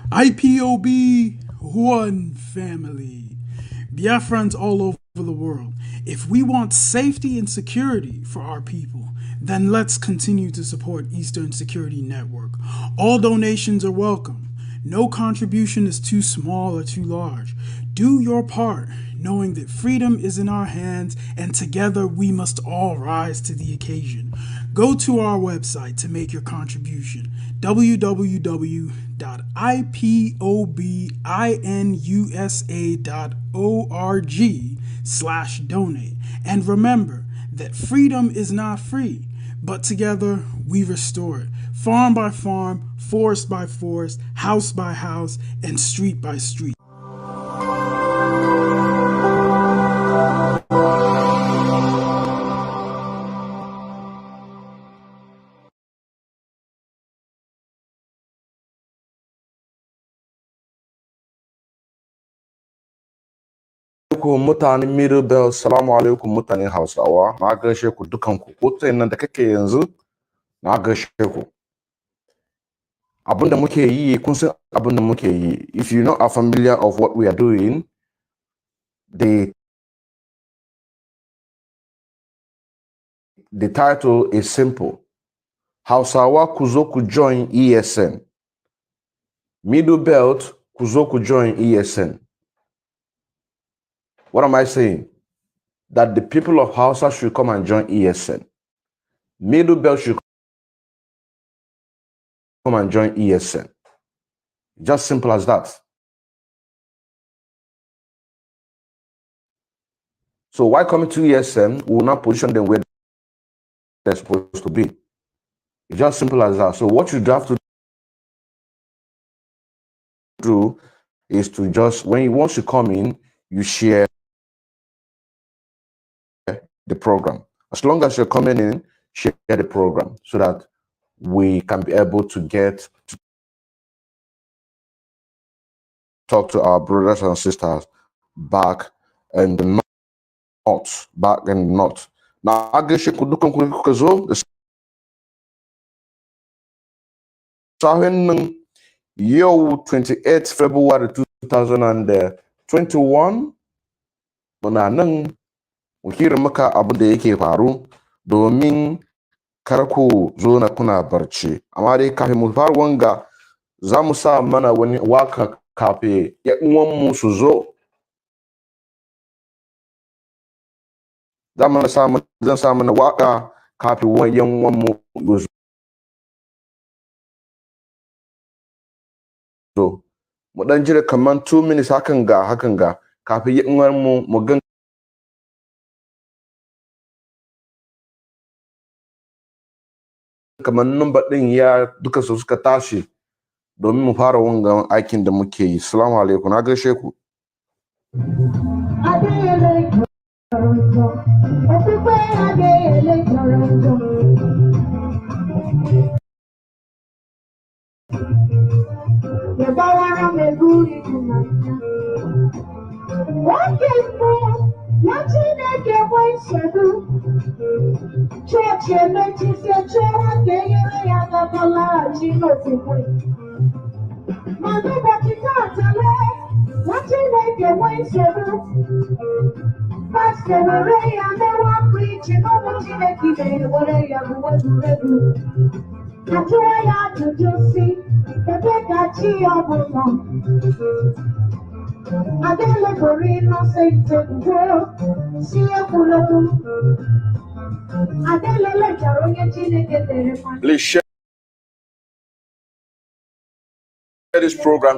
IPOB, one family. Biafrans all over the world. If we want safety and security for our people, then let's continue to support Eastern Security Network. All donations are welcome. No contribution is too small or too large. Do your part, knowing that freedom is in our hands and together we must all rise to the occasion. Go to our website to make your contribution, www.ipobinUSA.org/donate. And remember that freedom is not free, but together we restore it. Farm by farm, forest by forest, house by house, and street by street. Mutanen Middle salamu alaikum mutanen Hausawa, na gaishe ku dukanku, ko tsayin nan da kake yanzu, na gaishe ku. Abunda muke yi, kun san abunda muke yi. If you not are familiar of what we are doing, the title is simple. Hausawa Ku join ESN. Middle Belt Ku join ESN. What am I saying? That the people of Hausa should come and join ESN. Middle Belt should come and join ESN. Just simple as that. So why coming to ESN? We will not position them where they're supposed to be. It's just simple as that. So what you have to do is to just, once you come in, you share the program. As long as you're coming in, share the program so that we can be able to get to talk to our brothers and sisters back in the north. Now, I guess you could look the Yo 28 February 2021 muna nan mu hira maka abin da yake faru domin kar ku zo na kuna barci. Amma dai kafin mu fara wanga za mu sa mana wani waka kafin yan uwanmu su zo. Zan sa mana waka kafin yan uwanmu su zo. Mu dan jira kaman 2 minutes hakan ga kafin yan uwanmu mu gan kamar number din ya duka su suka tashi domin mu fara wangan aikin da muke yi. Assalamu alaikum, na gaishe ku. Church emechi se chora ke yere ya gabola chino tikwe. Manu batika tale, wachi neke wenseru. Pastor Ray and they were preaching over Chineke they were ya redu. Atwa ya tujusi, tebeka chi obuno. Adele borino se tendo, siya kulodu. Please share this program.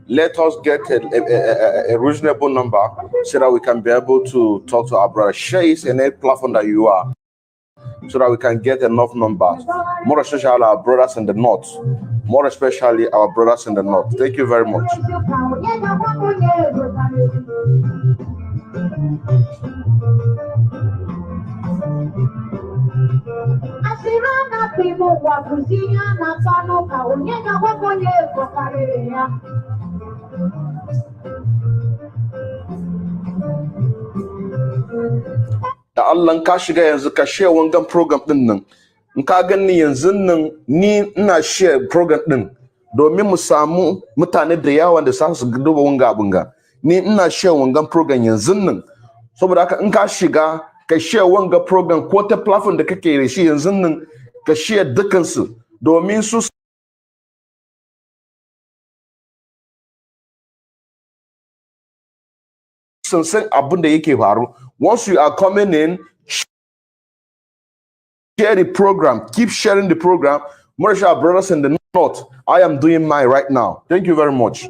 Let us get a reasonable number so that we can be able to talk to our brothers. Share it in any platform that you are so that we can get enough numbers, more especially our brothers in the north. Thank you very much. Asirana primo wa kuzinya na pano ka onyenya wakonye kokarere ya. Da Allah ka shiga yanzu ka share wangan program din nan. In ka gani yanzu nan ni ina share program din. domin mu samu mutane da yawa da za su duba wanga abin ga. Ni ina share wangan program yanzu nan, saboda haka in ka shiga ka share wanga program ko ta platform da kake da shi yanzu nan, ka share dukansu domin su san abin da yake faru. Once you are coming in, share the program, keep sharing the program. Marsha brothers in the north, I am doing mine right now. Thank you very much.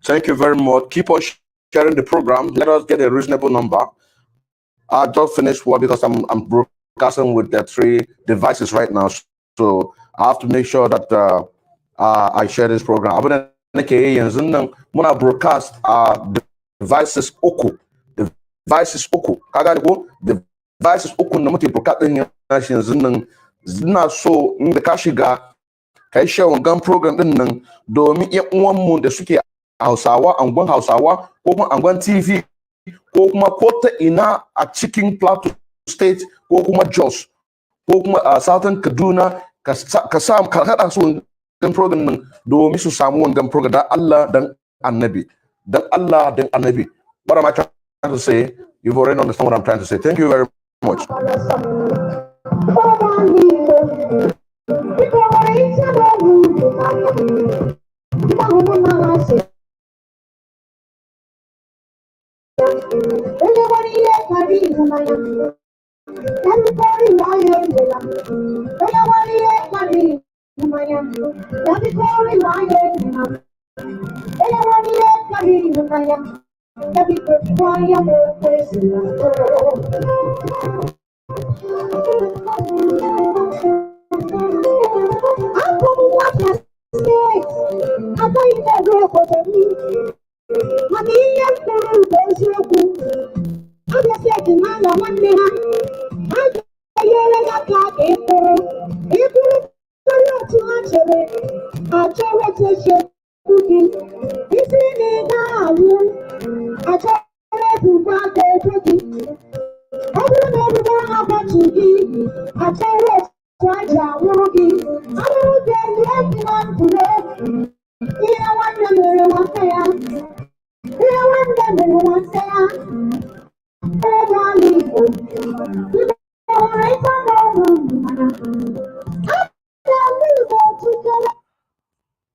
Thank you very much. Keep on sharing the program. Let us get a reasonable number. I just finished work because I'm broadcasting with the 3 devices right now, so I have to make sure that I share this program. I'm gonna broadcast devices uku. Devices uku. Devices uku na muke broadcasting yanzu nan. Ina so in da ka shiga kai share wannan program din nan domin ƴan uwanmu da suke Hausawa, angon Hausawa, ko kuma angon TV, ko kuma ko ta ina a cikin Plateau State, ko kuma Jos, ko kuma Southern Kaduna, ka haɗa su wannan program nan domin su samu wannan program dan Allah dan Annabi. Dan Allah dan Annabi. What am I trying to say? You've already understand what I'm trying to say. Thank you very much.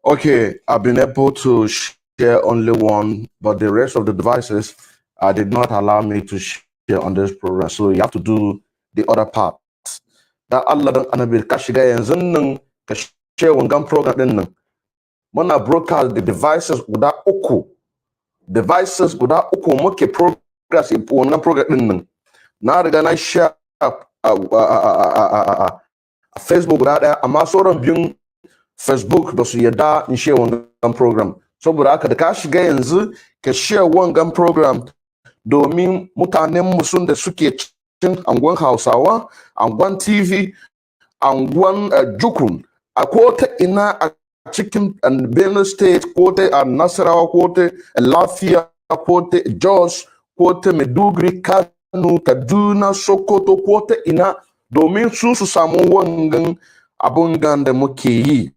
Okay, I've been able to share only one, but the rest of the devices did not allow me to share on this program. So you have to do the other part. That Allah dan Anabil kashiga yanzu nan ka share wangan program din nan. Muna broadcast the devices guda uku. Devices guda uku muke progress wannan program din nan. Na riga na share Facebook guda daya, amma sauran biyun Facebook ba su yadda in share wangan program. Saboda haka da ka shiga yanzu ka share wangan program domin mutanen musun da suke cikin anguwan Hausawa, anguwan TV, anguwan Jukun, a ko ta ina a cikin Benue State, ko ta a Nasarawa, ko ta Lafiya, ko ta Jos, ko ta Maiduguri, Kano, Kaduna, Sokoto, ko ta ina, domin su samu wangan abun da muke yi.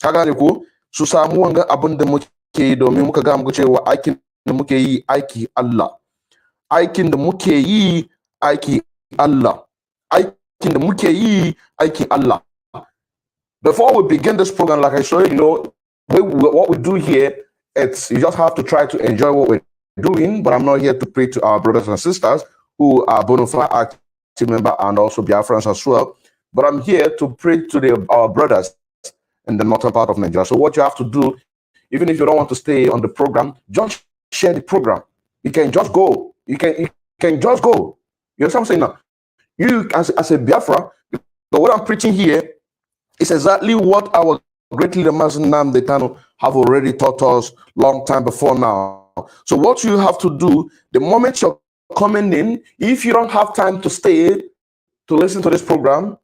Ka gane ko? Su samu wangan abun da muke yi domin muka ga muku cewa aikin da muke yi aiki Allah. Aikin da muke yi aiki Allah. Aikin da muke yi aiki Allah. Before we begin this program, like I said, what we do here, you just have to try to enjoy what we're doing, but I'm not here to preach to our brothers and sisters who are bona fide active members and also Biafrans as well. But I'm here to preach to our brothers in the northern part of Nigeria. So what you have to do, even if you don't want to stay on the program, just share the program. You can just go. You can just go. You know what I'm saying now? You, as a Biafra, what I'm preaching here is exactly what our great leader Mazen Nnamdi Kanu have already taught us long time before now. So what you have to do, the moment you're coming in, if you don't have time to stay to listen to this program,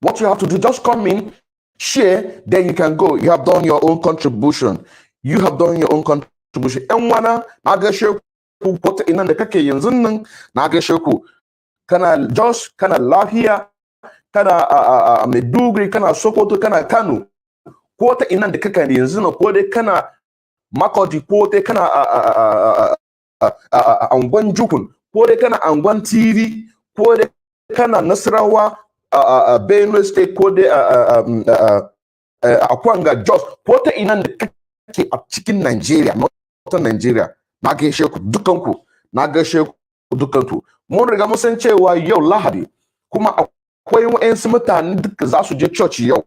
what you have to do, just come in, share, then you can go. You have done your own contribution. You have done your own contribution. And wana nagashe ku kota ina da kake yanzu nan nagashe ku kana Jos, kana Lafiya, kana Maiduguri, kana Sokoto, kana Kano, kota ina da kake yanzu nan, ko dai kana Makodi, ko dai kana angon Jukun, ko dai kana angon TV, ko dai kana Nasarawa, Benue State, ko dai Akwanga, Jos, ko ta ina da kake a cikin Nigeria, northern Nigeria, na gaishe ku dukanku, na gaishe ku dukanku. Mun riga mun san cewa yau Lahadi, kuma akwai wa'ansu mutane duka za su je church yau.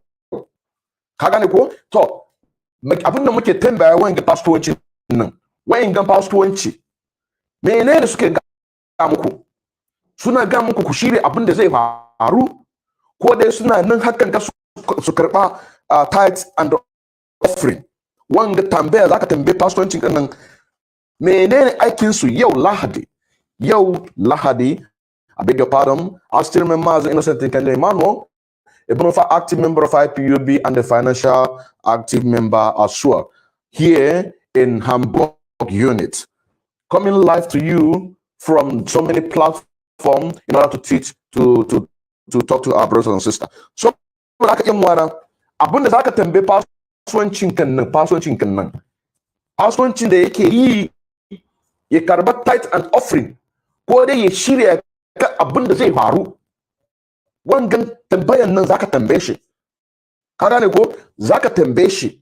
Ka gane ko? To, abin da muke tambaya wa'anga pastoranci nan, wa'anga pastoranci, menene suke ga muku? Suna ga muku ku shirya abin da zai faru, ko dai suna nan hakan ka su karba tithes and offering. Wanga tambaya zaka tambaye pastorancin nan, menene aikin su yau Lahadi? Yau Lahadi, I beg your pardon, I still remember as an innocent Kende Emmanuel, a bona fide active member of IPOB and a financial active member as well, here in Hamburg unit, coming live to you from so many platforms in order to teach, to talk to our brothers and sisters. So, abunda zaka tambaye kasuwancin kan nan, kasuwancin da yake yi ya karba tithe and offering, ko dai ya shirya ka abin da zai faru. Wangan tambayan nan zaka tambaye shi. Ka gane ko? Zaka tambaye shi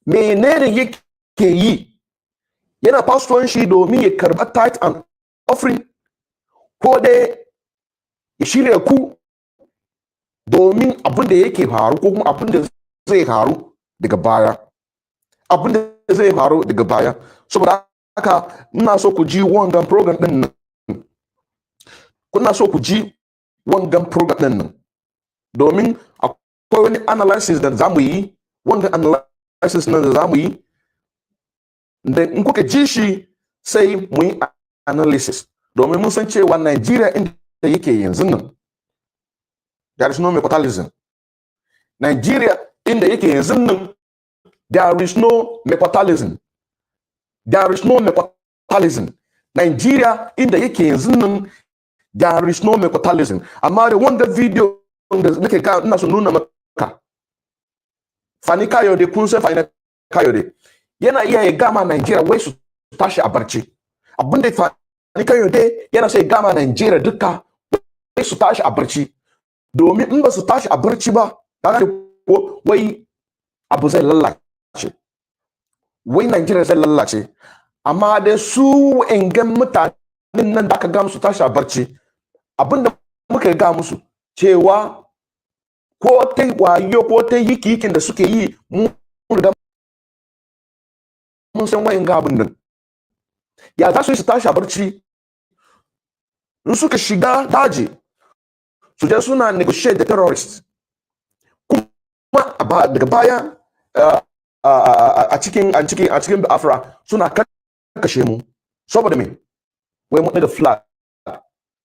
menene yake yi? Yana kasuwanci domin ya karba tithe and offering, ko dai ya shirya ku domin abin da yake faru, ko kuma abin da zai faru daga baya. Abin da zai faru daga baya. Saboda haka ina so ku ji wangan program din nan. Kuna so ku ji wangan program din nan, domin akwai wani analysis da zamu yi, wangan analysis nan da zamu yi, da in kuka ji shi sai mu yi analysis, domin mun san cewa Nigeria inda yake yanzu nan, there is no nepotism. Nigeria inda yake yanzu nan, there is no nepotism. There is no nepotism. Nigeria inda yake yanzu nan, there is no nepotism. Amma da wanda video da nake ga ina so nuna maka, Fani Kayode, kun san Fani Kayode, yana iya ya gama Nigeria wai su tashi a barci. Abin da Kayode yana sai gama Nigeria duka su tashi a barci domin in ba su tashi a barci ba kaga ko wai abu zai lallace wai Nigeria zai lallace amma da su engan mutanen nan da aka ga musu tashi a barci abinda muka ga musu cewa ko ta wayo ko ta yikin da suke yi mun riga mun san wayan ga abin nan ya za su tashi a barci in suka shiga daji su je suna negotiate da terrorists kuma daga baya a cikin Biafra suna kashe mu saboda me wai mun daga flag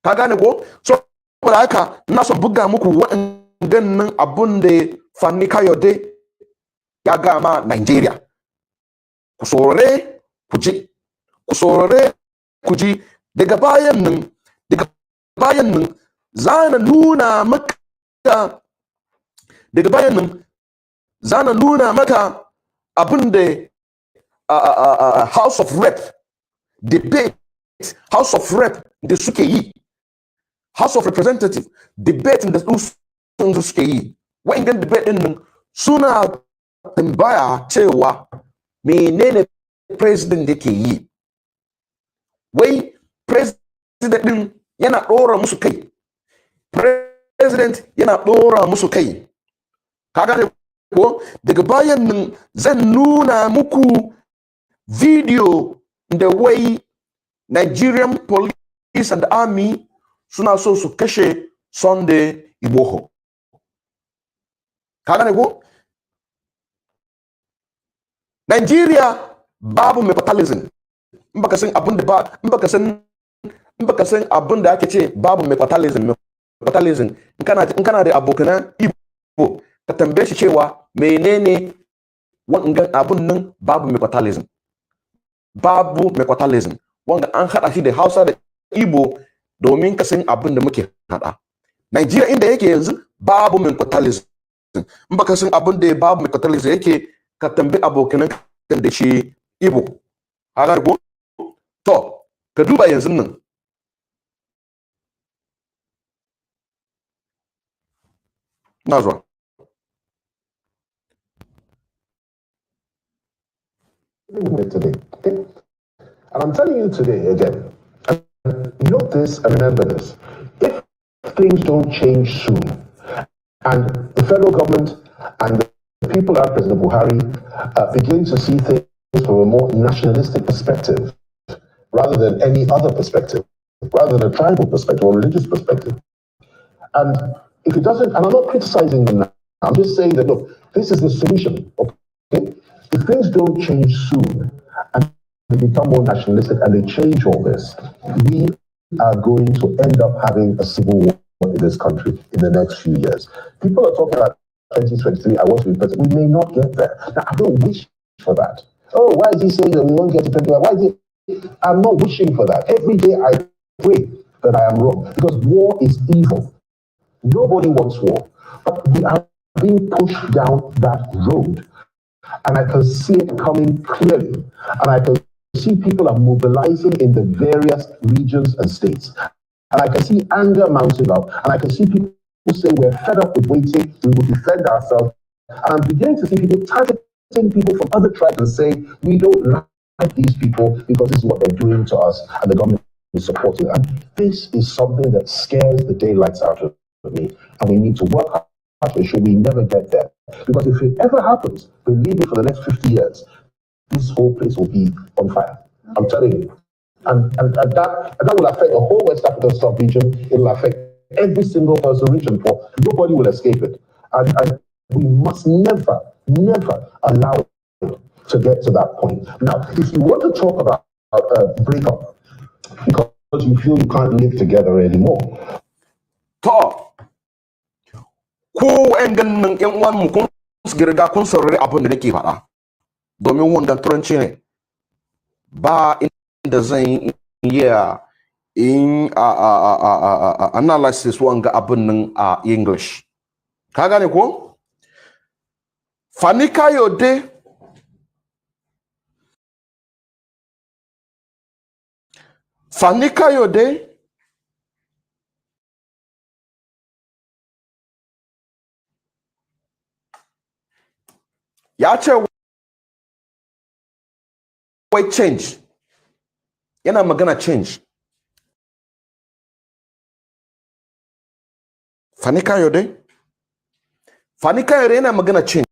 ka gane ko saboda haka na so buga muku waɗannan abun da Fani Kayode ya gama Nigeria ku sorore ku ji daga bayan nan zana nuna abin da House of Rep debate House of Rep da suke yi House of Representative debate da suke yi wa'ingan debate din nan suna tambaya cewa menene president yake yi wai president din yana ɗora musu kai president yana ɗora musu kai kaga ko daga bayan nan zan nuna muku video da wai Nigerian police and army suna so su kashe Sunday Igboho kaga ko Nigeria babu mepatalism in baka san abin da ake ce babu mepatalism in kana da abokan Igbo ka tambaye shi cewa menene wannan abun nan babu mepatalism wanda an hada shi da Hausa da Igbo domin ka san abin da muke hada Nigeria inda yake yanzu babu mepatalism in baka san abin da babu mepatalism yake ka tambayi abokan da shi Igbo haka ko to ka duba yanzu nan na zuwa today. And I'm telling you today again, note this and remember this. If things don't change soon, and the federal government and the people like President Buhari begin to see things from a more nationalistic perspective, rather than any other perspective, rather than a tribal perspective or religious perspective. And if it doesn't, and I'm not criticizing them now, I'm just saying that, look, this is the solution, okay? If things don't change soon and they become more nationalistic and they change all this, we are going to end up having a civil war in this country in the next few years. People are talking about 2023, I want to be president. We may not get there. Now, I don't wish for that. Oh, why is he saying that we won't get to 2023? Why is it? I'm not wishing for that. Every day I pray that I am wrong because war is evil. Nobody wants war. But we are being pushed down that road. And I can see it coming clearly. And I can see people are mobilizing in the various regions and states. And I can see anger mounting up. And I can see people say, we're fed up with waiting, we will defend ourselves. And I'm beginning to see people targeting people from other tribes and saying, we don't like these people because this is what they're doing to us and the government is supporting. And this is something that scares the daylights out of me. And we need to work hard to ensure we never get there. Because if it ever happens, believe me, for the next 50 years, this whole place will be on fire. I'm telling you. And that will affect the whole West African sub-region. It will affect every single person region. For nobody will escape it. And we must never allow it to get to that point. Now, if you want to talk about a breakup because you feel you can't live together anymore. Talk. Ko ƴan ganin ƴan uwan mu kun girga kun saurari abin da nake faɗa domin wannan turanci ne ba inda zan iya in analysis wanga abin nan a English ka gane ko Fani Kayode Fanika Yode ya ce wai change yana magana change. Fanika Yode yana magana change.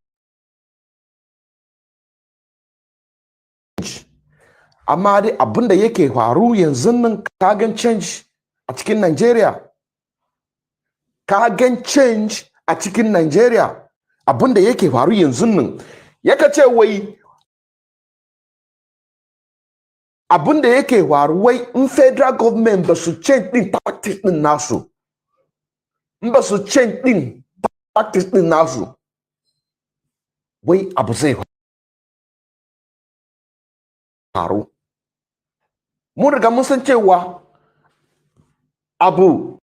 Amma dai abinda yake faru yanzu nan kagan change a cikin Nigeria. Kagan change a cikin Nigeria. Abinda yake faru yanzu nan yaka ce wai abinda yake faru wai in federal government ba su change din tactics din nasu. In ba su change din tactics din nasu. Wai abu zai faru. Mun riga mun san cewa abu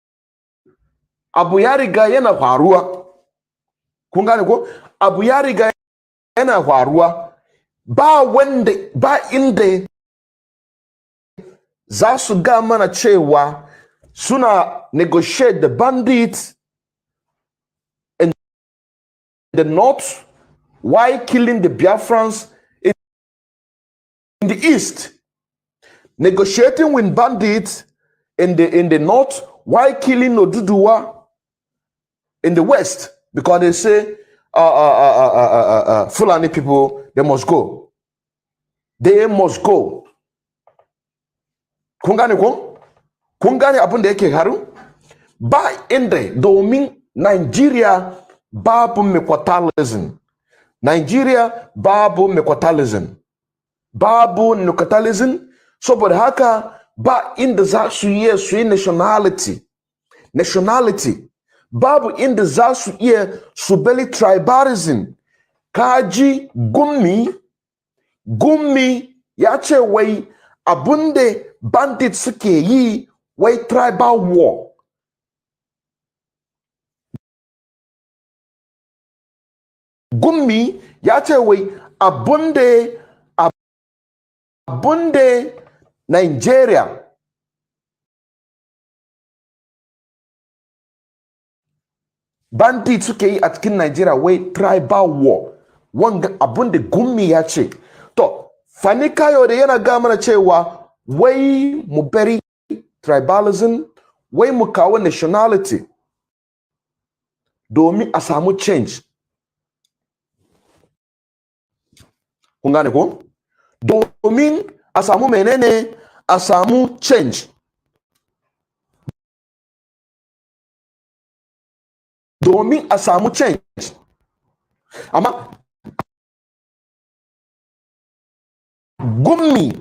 ya riga yana faruwa. Kun gane ko? Abu ya riga yana faruwa. Ba inda za su ga mana cewa suna negotiate the bandits in the north while killing the Biafrans in the east. Negotiating with bandits in the north while killing Oduduwa in the west, because they say Fulani people, they must go. They must go. Kun gane ko? Kun gane abin da yake haru? Ba inda domin Nigeria babu mekotalism. Nigeria babu mekotalism. Babu mekotalism. Saboda haka ba inda za su iya su yi nationality. Babu inda za su iya su beli tribalism. Kaji Gummi ya ce wai abunde bandit suke yi wai tribal war. Gummi ya ce wai abunde Nigeria bandit suke yi a cikin Nigeria wai tribal war. Wanga abunde Gummi ya ce. To, Fanika Yode yana ga mana cewa wai mu bari tribalism, wai mu kawo nationality domin a samu change. Kun gane ko? Domin a samu menene? A samu change. Domin a samu change. Amma Gummi,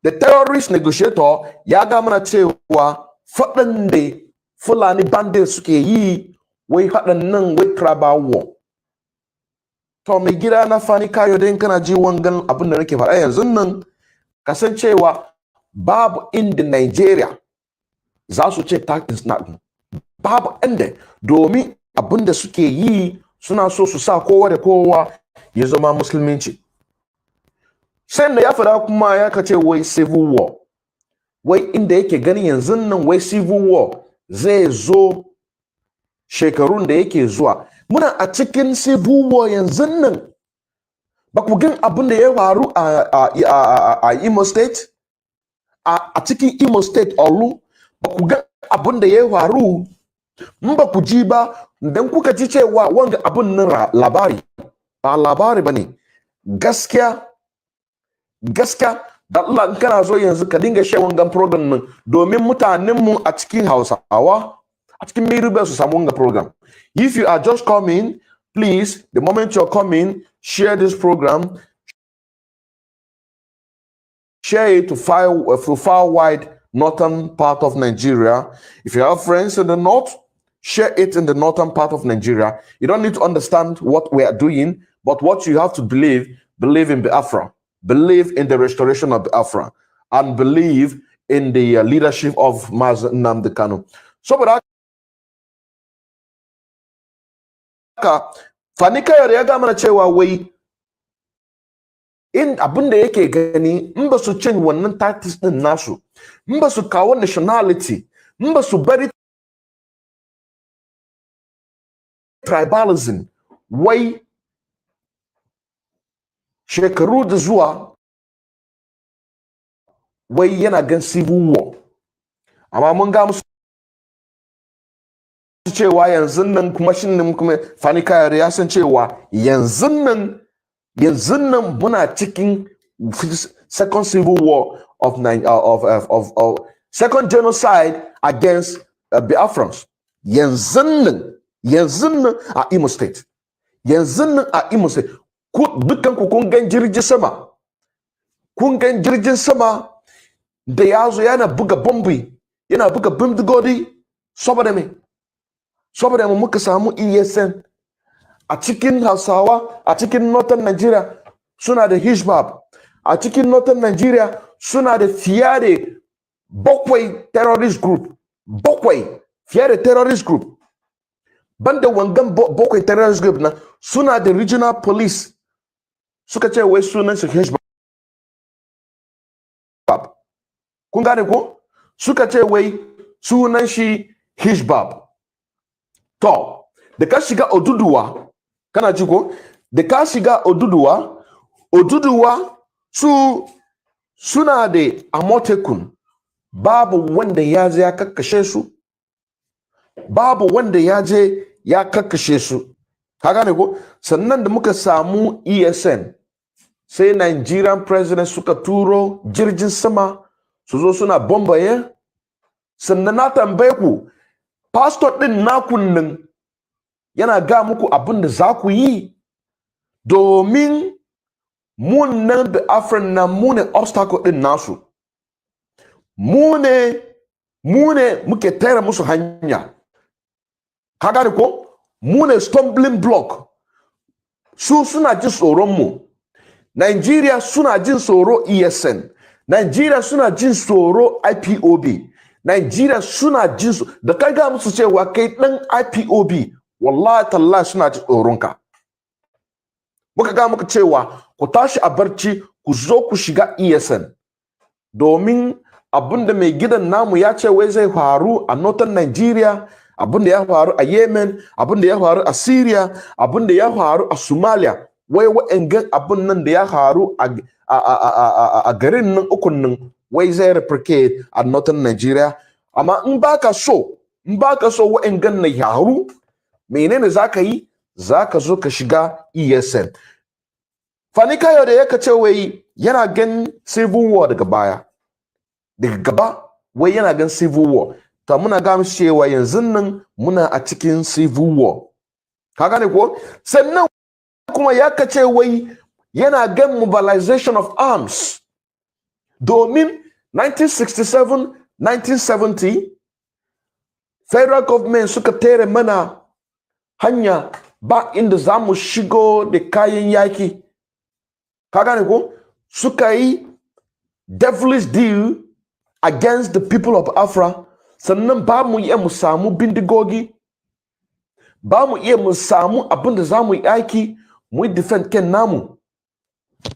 the terrorist negotiator, ya ga mana cewa faɗan da Fulani bandits suke yi wai haɗan nan wai tribal war. To mai gida na Fanika Yode kana ji wangan abin da nake faɗa yanzu nan, kasancewa babu inda Nigeria za su ce tactics na babu inda, domin abin da suke yi suna so su sa kowa da kowa ya zama musulminci. Sai da ya faɗa kuma ya kace wai civil war. Wai inda yake gani yanzu nan wai civil war zai zo shekarun da yake zuwa. Muna a cikin civil war yanzu nan. Ba ku gan abin da ya faru a Imo State? A cikin Imo State Olu, ba ku gan abin da ya faru? In ba ku ji ba, dan kuka ji cewa wanga abin nan labari. Ba labari ba ne. Gaskiya da Allah in kana so yanzu ka dinga share wangan program nan domin mutanenmu a cikin Hausawa a cikin Miribel su samu wangan program. If you are just coming, please, the moment you're coming, share this program, share it to far wide northern part of Nigeria. If you have friends in the north, share it in the northern part of Nigeria. You don't need to understand what we are doing, but what you have to believe in Biafra. Believe in the restoration of Biafra and believe in the leadership of Mazi Nnamdi Kanu. So, but Fanika Yode ya ga mana cewa wai in abin da yake gani in ba su change wannan tactics din nasu, in ba su kawo nationality, in ba su bari tribalism, wai shekaru da zuwa wai yana gan civil war. Amma mun ga musu cewa yanzu nan kuma shin nan kuma Fani Kayode ya san cewa yanzu nan muna cikin second civil war of second genocide against Biafrans. Yanzu nan a Imo State. Yanzu nan a Imo State. Dukkan ku kun gan jirgin sama. Kun gan jirgin sama da ya zo yana buga bombi, yana buga bindigodi saboda me? Saboda mu muka samu ESN a cikin Hausawa, a cikin Northern Nigeria suna da Hijbab, a cikin Northern Nigeria suna da fiye da bakwai terrorist group, fiye da terrorist group. Banda wangan bakwai terrorist group na suna da regional police, suka ce wai sunan su Hijbab. Kun gane ko? Suka ce wai sunan shi Hijbab. To, da ka shiga Oduduwa, kana ji ko? Da ka shiga Oduduwa suna da Amotekun, babu wanda ya je ya kakkashe su. Babu wanda ya je ya kakkashe su. Ka gane ko? Sannan da muka samu ESN, sai Nigerian president suka turo jirgin sama su zo suna bombaye. Sannan na tambaye ku, pastor din nakun nan yana ga muku abin da za ku yi, domin mun nan da Afran na mu ne obstacle din nasu. Mu ne muke tare musu hanya. Ka gane ko? Mu ne stumbling block. Su suna jin tsoron mu. Nigeria suna jin tsoro ESN. Nigeria suna jin tsoro IPOB. Nigeria suna jin su da kai ga musu cewa kai dan IPOB, wallahi tallahi suna jin tsoronka. Muka ga muka cewa ku tashi a barci ku zo ku shiga ESN, domin abinda mai gidan namu ya ce wai zai faru a Northern Nigeria, abinda ya faru a Yemen, abinda ya faru a Syria, abinda ya faru a Somalia, wai wa'angan abin nan da ya faru a garin nan ukun nan wai zai replicate a Northern Nigeria. Amma in baka so wa'angan na yaru, menene zaka yi? Zaka zo ka shiga ESN. Fani Kayode ya kace wai yana gan civil war daga baya. Daga gaba wai yana gan civil war. Ta muna ga mu cewa yanzu nan muna a cikin civil war. Ka gane ko? Sannan kuma ya kace wai yana gan mobilization of arms. Domin 1967, 1970 federal government suka tere mana hanya ba inda za mu shigo da kayan yaki. Ka gane ko? Suka yi devilish deal against the people of Afra. Sannan ba mu iya mu samu bindigogi, ba mu iya mu samu abin da za mu yi aiki mu yi defend ken namu.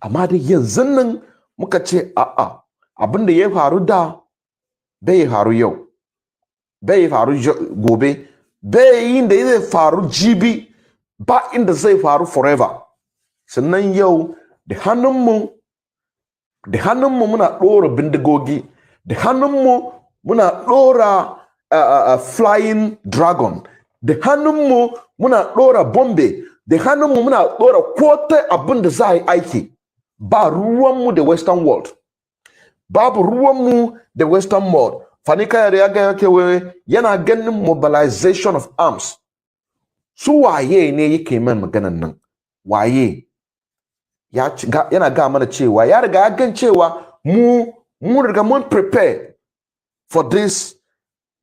Amma da yanzu nan muka ce a'a, abin da ya faru da bai faru yau, bai faru gobe, bai yin da zai faru jibi, ba inda zai faru forever. Sannan yau da hannunmu muna ɗora bindigogi, da hannunmu muna ɗora flying dragon, da hannunmu muna ɗora bombe, da hannunmu muna ɗora kotai abin da za a yi aiki. Ba ruwanmu da western world, babu ruwanmu da western world. Fani Kayode ya gaya kewaye yana ganin mobilization of arms. Su waye ne yake mai maganan nan? Waye? Yana ga mana cewa ya riga ya gan cewa mu riga mun prepare for this,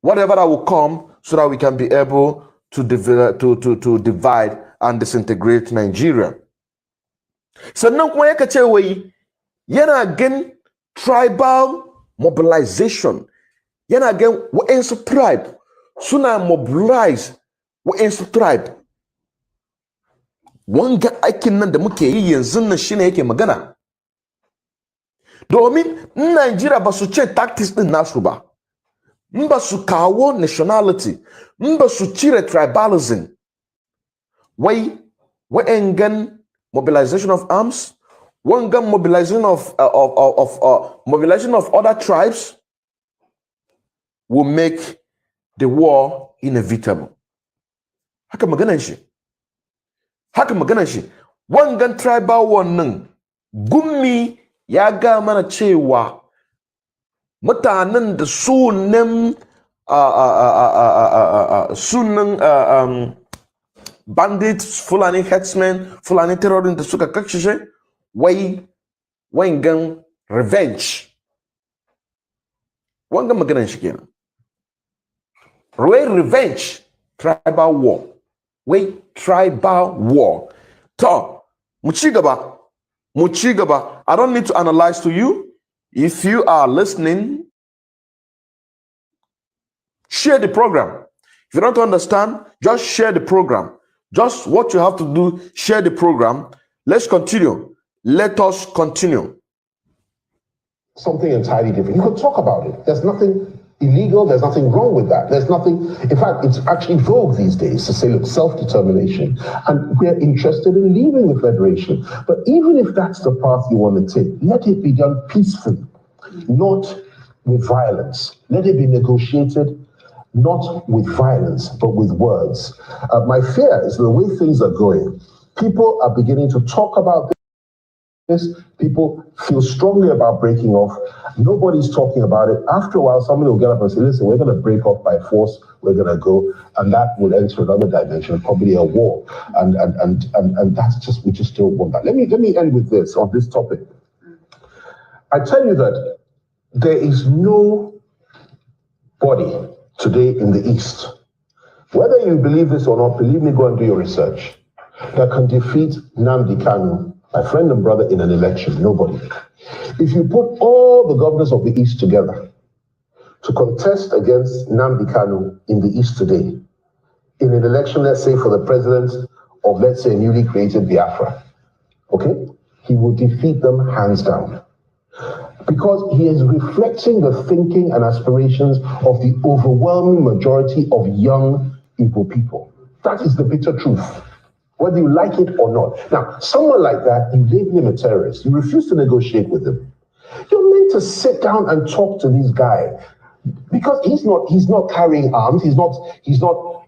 whatever that will come, so that we can be able to divide and disintegrate Nigeria. Sannan kuma yaka ce wai yana gan tribal mobilization, yana gan wa'ansu tribe suna mobilize wa'ansu tribe. Wanga aikin nan da muke yi yanzu nan shine yake magana. Domin Nigeria basuche tactics ni nasuba. Mbasu kawo nationality. Mbasu chire tribalism. Why engan mobilization of arms? Wengan mobilization of mobilization of other tribes will make the war inevitable. Haka magana shi. Wangan tribal war nan gummi ya ga mana cewa mutanen da sunan bandits, Fulani headsmen, Fulani terrorists da suka kashe shi wangan revenge. Wangan maganan shi kenan. Revenge, tribal war. Tribal war. To, muchigaba. I don't need to analyze to you. If you are listening, share the program. If you don't understand, just share the program. Just what you have to do, share the program. Let's continue. Let us continue. Something entirely different. You could talk about it. There's nothing illegal. There's nothing wrong with that. There's nothing, in fact, it's actually vogue these days to say, look, self-determination. And we're interested in leaving the Federation. But even if that's the path you want to take, let it be done peacefully, not with violence. Let it be negotiated, not with violence, but with words. My fear is the way things are going. People are beginning to talk about this. People feel strongly about breaking off. Nobody's talking about it. After a while, somebody will get up and say, listen, we're going to break off by force. We're going to go. And that will enter another dimension, probably a war. And that's just, we just don't want that. Let me end with this, on this topic. I tell you that there is no body today in the East, whether you believe this or not, believe me, go and do your research, that can defeat Nnamdi Kanu, my friend and brother, in an election. Nobody. If you put all the governors of the East together to contest against Nnamdi Kanu in the East today, in an election, let's say, for the president of, let's say, a newly created Biafra, okay, he will defeat them hands down. Because he is reflecting the thinking and aspirations of the overwhelming majority of young Igbo people. That is the bitter truth, whether you like it or not. Now, someone like that, you label him a terrorist. You refuse to negotiate with him. You're meant to sit down and talk to this guy, because he's not carrying arms. He's not.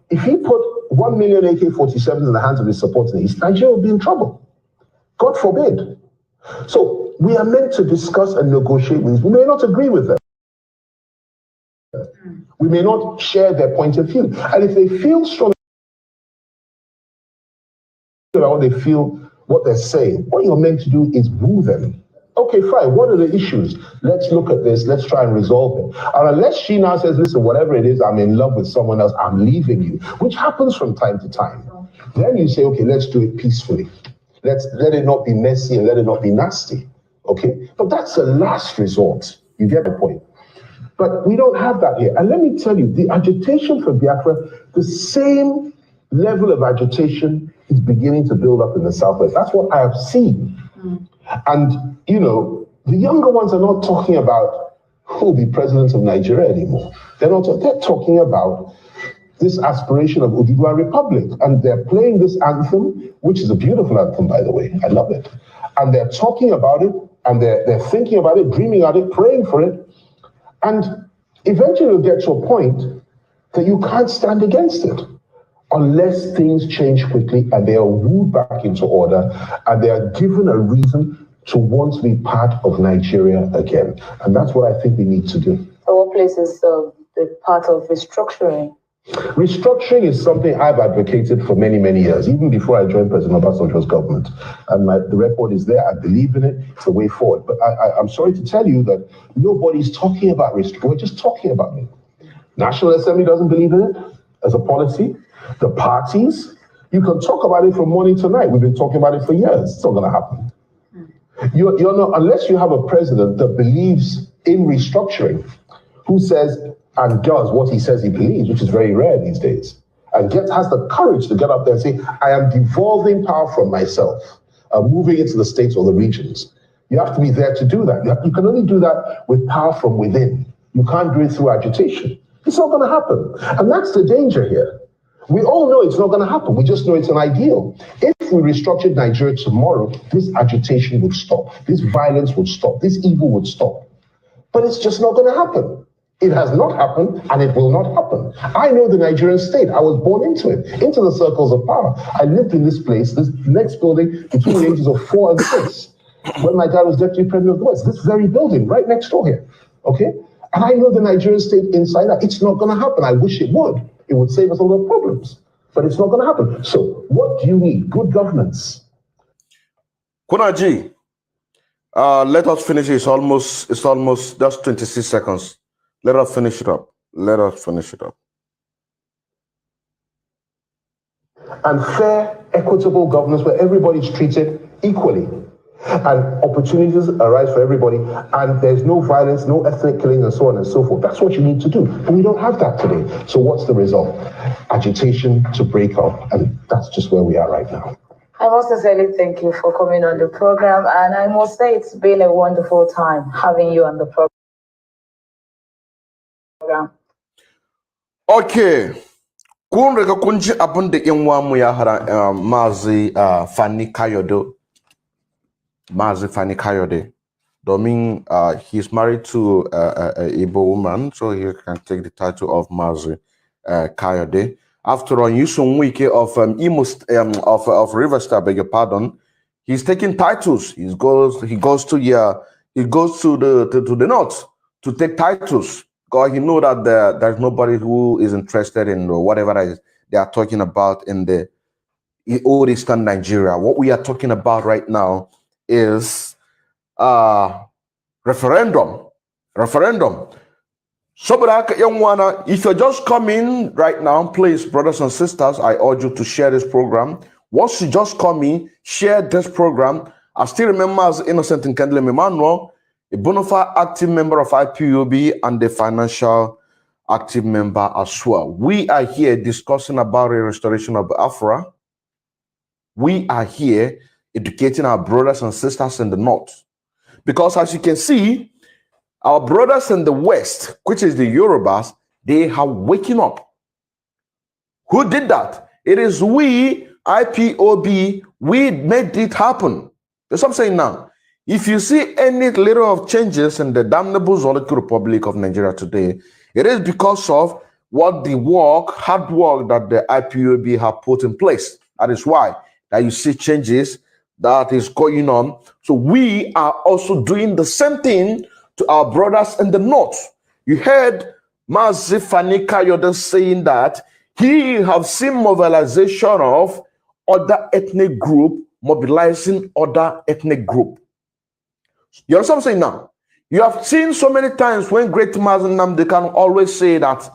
If he put 1 million AK-47s in the hands of his supporters in the East, Nigeria will be in trouble. God forbid. So we are meant to discuss and negotiate with them. We may not agree with them. We may not share their point of view. And if they feel strong about what they feel, what they're saying, what you're meant to do is woo them. Okay, fine. What are the issues? Let's look at this. Let's try and resolve it. And unless she now says, listen, whatever it is, I'm in love with someone else, I'm leaving you, which happens from time to time. Then you say, okay, let's do it peacefully. Let it not be messy and let it not be nasty. Okay? But that's the last resort. You get the point. But we don't have that here. And let me tell you, the agitation for Biafra, the same level of agitation is beginning to build up in the Southwest. That's what I have seen. And, you know, the younger ones are not talking about who will be president of Nigeria anymore. They're talking about this aspiration of Oduduwa Republic. And they're playing this anthem, which is a beautiful anthem, by the way. I love it. And they're talking about it, and they're thinking about it, dreaming about it, praying for it. And eventually you'll get to a point that you can't stand against it unless things change quickly and they are wooed back into order and they are given a reason to want to be part of Nigeria again. And that's what I think we need to do. So what place is the part of restructuring? Restructuring is something I've advocated for many, many years, even before I joined President Obasanjo's government. And the record is there. I believe in it. It's the way forward. But I'm sorry to tell you that nobody's talking about restructuring. We're just talking about it. National Assembly doesn't believe in it as a policy. The parties, you can talk about it from morning to night. We've been talking about it for years. It's not going to happen. You're not, unless you have a president that believes in restructuring, who says and does what he says he believes, which is very rare these days, and has the courage to get up there and say, I am devolving power from myself, moving it to the states or the regions. You have to be there to do that. You can only do that with power from within. You can't do it through agitation. It's not going to happen. And that's the danger here. We all know it's not going to happen. We just know it's an ideal. If we restructured Nigeria tomorrow, this agitation would stop. This violence would stop. This evil would stop. But it's just not going to happen. It has not happened, and it will not happen. I know the Nigerian state. I was born into it, into the circles of power. I lived in this place, this next building, between the ages of 4 and 6, when my dad was Deputy Premier of the West. This very building, right next door here. Okay? And I know the Nigerian state inside out. It's not going to happen. I wish it would. It would save us a lot of problems. But it's not going to happen. So what do you need? Good governance. Kunaji, let us finish. It's almost just 26 seconds. Let us finish it up. Let us finish it up. And fair, equitable governance where everybody's treated equally. And opportunities arise for everybody, and there's no violence, no ethnic killing, and so on and so forth. That's what you need to do. But we don't have that today. So what's the result? Agitation to break up, and that's just where we are right now. I must sincerely thank you for coming on the program, and I must say it's been a wonderful time having you on the program. Okay. Kun rega kunji abun da yan wamu ya hara Mazi Fani Kayode. Mazi Fani Kayode. Domin he's married to a Igbo woman, so he can take the title of Mazi Kayode. After all, you some week of of River Star, beg your pardon. He's taking titles. He goes to the north to take titles. Because he know that there's nobody who is interested in whatever they are talking about in the old Eastern Nigeria. What we are talking about right now is referendum. So, but young one, if you're just coming right now, please, brothers and sisters, I urge you to share this program. Once you just come in, share this program. I still remember as Innocent and Kendall Emmanuel, a bona fide active member of IPOB and a financial active member as well. We are here discussing about the restoration of Biafra. We are here educating our brothers and sisters in the north. Because as you can see, our brothers in the west, which is the Yorubas, they are waking up. Who did that? It is we, IPOB, we made it happen. That's what I'm saying now. If you see any little of changes in the damnable Zoloku Republic of Nigeria today, it is because of what the hard work that the IPOB have put in place. That is why that you see changes that is going on. So we are also doing the same thing to our brothers in the north. You heard Mazi Fani Kayode saying that he have seen mobilization of other ethnic group mobilizing other ethnic group. You understand what I'm saying now? You have seen so many times when great Mazi they can always say that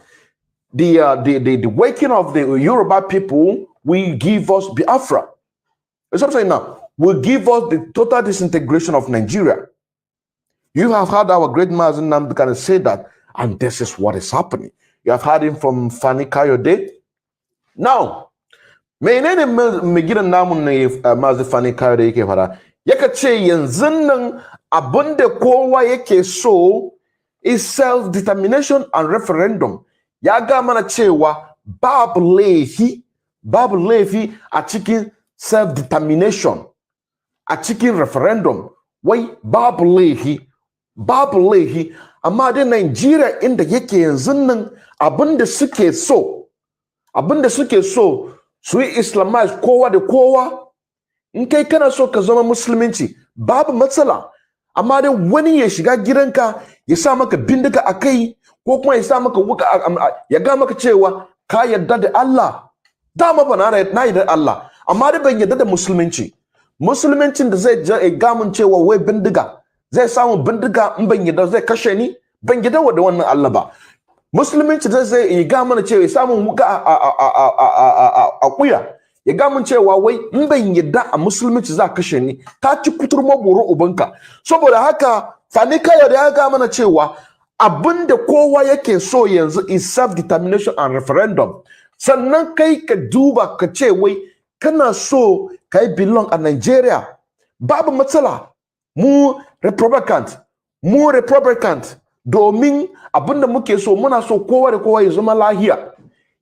the waking of the Yoruba people will give us Biafra. That's what I'm saying now. Will give us the total disintegration of Nigeria. You have heard our great Mazi Nnamdi Kanu say that, and this is what is happening. You have heard him from Fani Kayode. Now, menene megidan namu ne Mazi Fani Kayode yake fara? Yaka ce yanzu nan abinda kowa yake so is self-determination and referendum. Ya ga mana cewa babu laifi a cikin self-determination, a cikin referendum. Wai babu laifi, amma da Nigeria inda yake yanzu nan abinda suke so su yi Islamize kowa da kowa. In kai kana so ka zama musulunci babu matsala, amma dai wani ya shiga gidanka ya sa maka bindiga a kai ko kuma ya sa maka wuka ya ga maka cewa ka yarda da Allah. Dama ba na yarda da Allah, amma dai ban yarda da musuluncin da zai ga mun cewa wai bindiga zai samu bindiga in ban yarda zai kashe ni, ban yarda da wannan Allah ba. Musulunci zai ga mana cewa ya samu wuka a kuya ya ga mun cewa wai in ban yadda a musulunci za kashe ni, ka ci kuturma boro ubanka. Saboda haka Fani Kayode ya ga mana cewa abinda kowa yake so yanzu is self-determination and referendum. Sannan kai ka duba ka ce wai kana so kai belong a Nigeria, babu matsala. mu Republican domin abinda muke so muna so kowa da kowa ya zama lahiya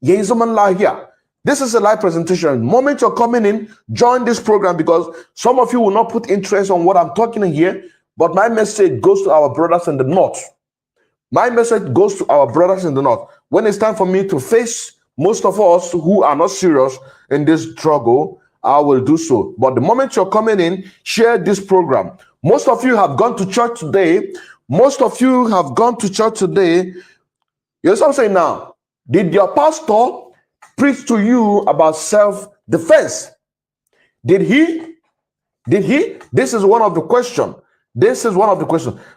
yayi zaman lahiya. This is a live presentation. The moment you're coming in, join this program because some of you will not put interest on what I'm talking here, but my message goes to our brothers in the north. My message goes to our brothers in the north. When it's time for me to face most of us who are not serious in this struggle, I will do so. But the moment you're coming in, share this program. Most of you have gone to church today. You know what I'm saying now? Did your pastor preach to you about self-defense? Did he? This is one of the questions.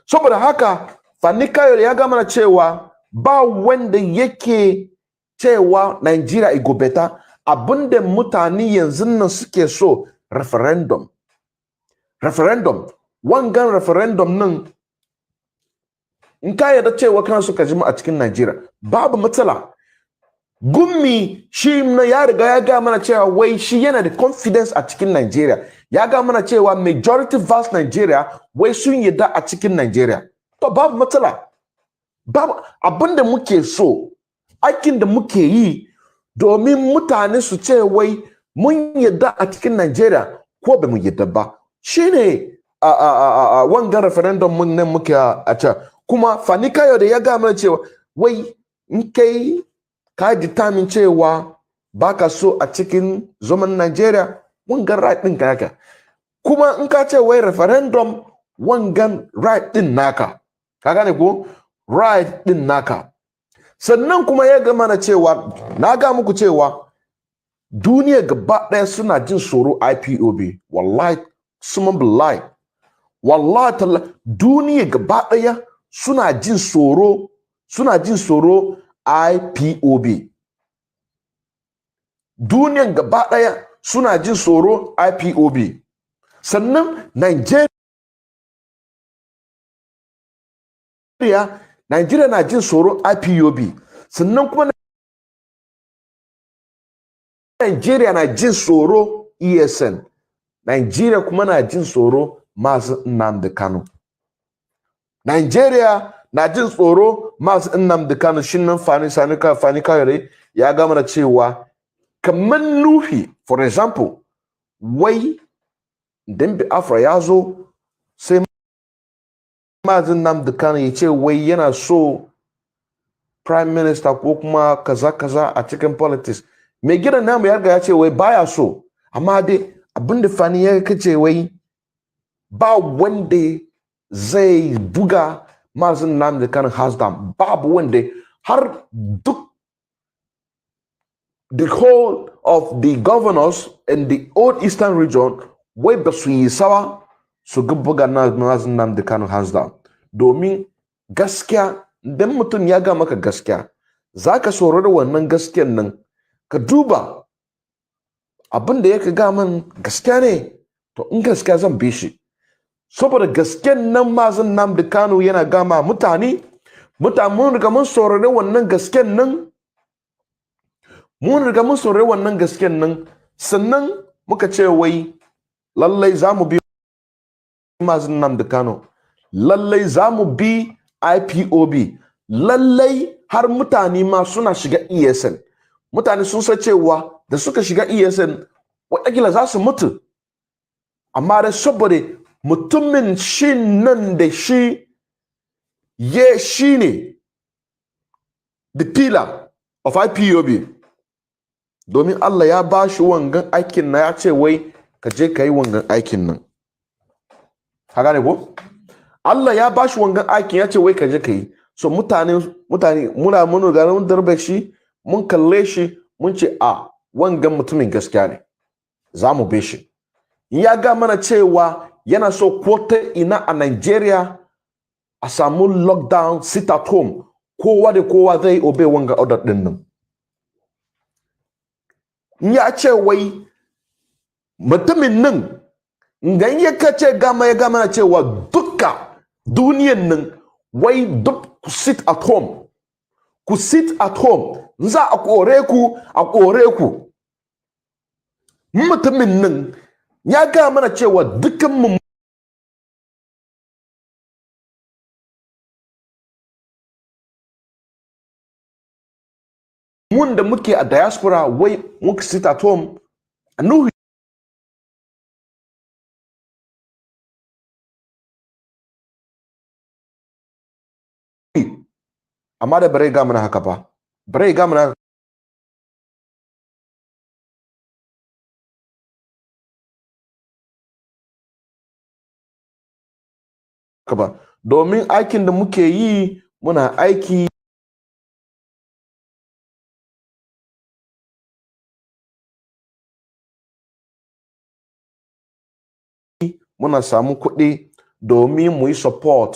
Saboda haka fanika yole ya gama na cewa ba wanda yake cewa Nigeria igo better abunda mutane yanzu nan suke so referendum. Wangan referendum nan in ka yarda cewa kana so ka jima a cikin Nigeria babu matsala. Gummi shi na ya riga ya ga mana cewa wai shi yana da confidence a cikin Nigeria. Ya ga mana cewa majority vast Nigeria wai sun yadda a cikin Nigeria. To babu matsala. Babu abinda muke so, aikin da muke yi domin mutane su ce wai mun yadda a cikin Nigeria ko ba mu yadda ba. Shine wanga referendum mun nan muke a can. Kuma fanika yau da ya ga mana cewa wai in kai ka determine cewa baka so a cikin zaman Nigeria wangan right din ka. Kuma in ka ce wai referendum wangan right din naka. Ka gane ko? Right din naka. Sannan kuma ya ga mana cewa na ga muku cewa duniya gaba daya suna jin tsoro IPOB. Wallahi suman billahi. Wallahi talla duniya gaba daya suna jin tsoro IPOB. Duniyan gaba daya suna jin tsoro IPOB. Sannan Nigeria na jin tsoro IPOB. Sannan kuma Nigeria na jin tsoro ESN. Nigeria kuma na jin tsoro Mazi Nnamdi Kanu. Nigeria na jin tsoro Mazi Nnamdi Kanu shinnan fani kayore ya gama da cewa kamar Nuhi, for example, wai dan bi Afra ya zo sai Mazi Nnamdi Kanu ya ce wai yana so prime minister ko kuma kaza a cikin politics. Mai gidan namu ya riga ya ce wai baya so, amma dai abinda fani ya kace wai ba wanda zai buga Mazi Nnamdi Kanu has done. Babu wanda har duk the whole of the governors in the old eastern region wai ba su yi sawa su buga Mazi Nnamdi Kanu has done. Domin gaskiya dan mutum ya ga maka gaskiya zaka saurari wannan gaskiyan nan ka duba abin da yake ga man gaskiya ne to in gaskiya zan bi shi. Saboda gasken nan Mazi Nnamdi Kanu yana gama mutane mun riga mun saurare wannan gasken nan sannan muka ce wai lallai zamu bi Mazi Nnamdi Kanu, lallai zamu bi IPOB, lallai har mutane ma suna shiga ESN. Mutane sun san cewa da suka shiga ESN watakila za su mutu, amma da saboda mutumin shi nan da shi ne the pillar of IPOB. Domin Allah ya ba shi wangan aikin na ya ce wai ka je ka yi wangan aikin nan. Ka gane ko? Allah ya ba shi wangan aikin ya ce wai ka je ka yi. So mutane muna mun darbe shi, mun kalle shi, mun ce wangan mutumin gaskiya ne. Za mu be shi. Ya ga mana cewa yana so ko ta ina a Nigeria a samu lockdown, sit at home, kowa da kowa zai obey wanga order din nan. Ya ce wai mutumin nan idan ya kace gama ya gama cewa duka duniyan nan wai duk ku sit at home, za a kore ku. Mutumin nan ya ga mana cewa dukkan mu mun da muke a diaspora wai muka sit at home anu amma da bare ga mana haka ba bare ga mana haka ba domin aikin da muke yi muna aiki muna samu kuɗi domin mu yi support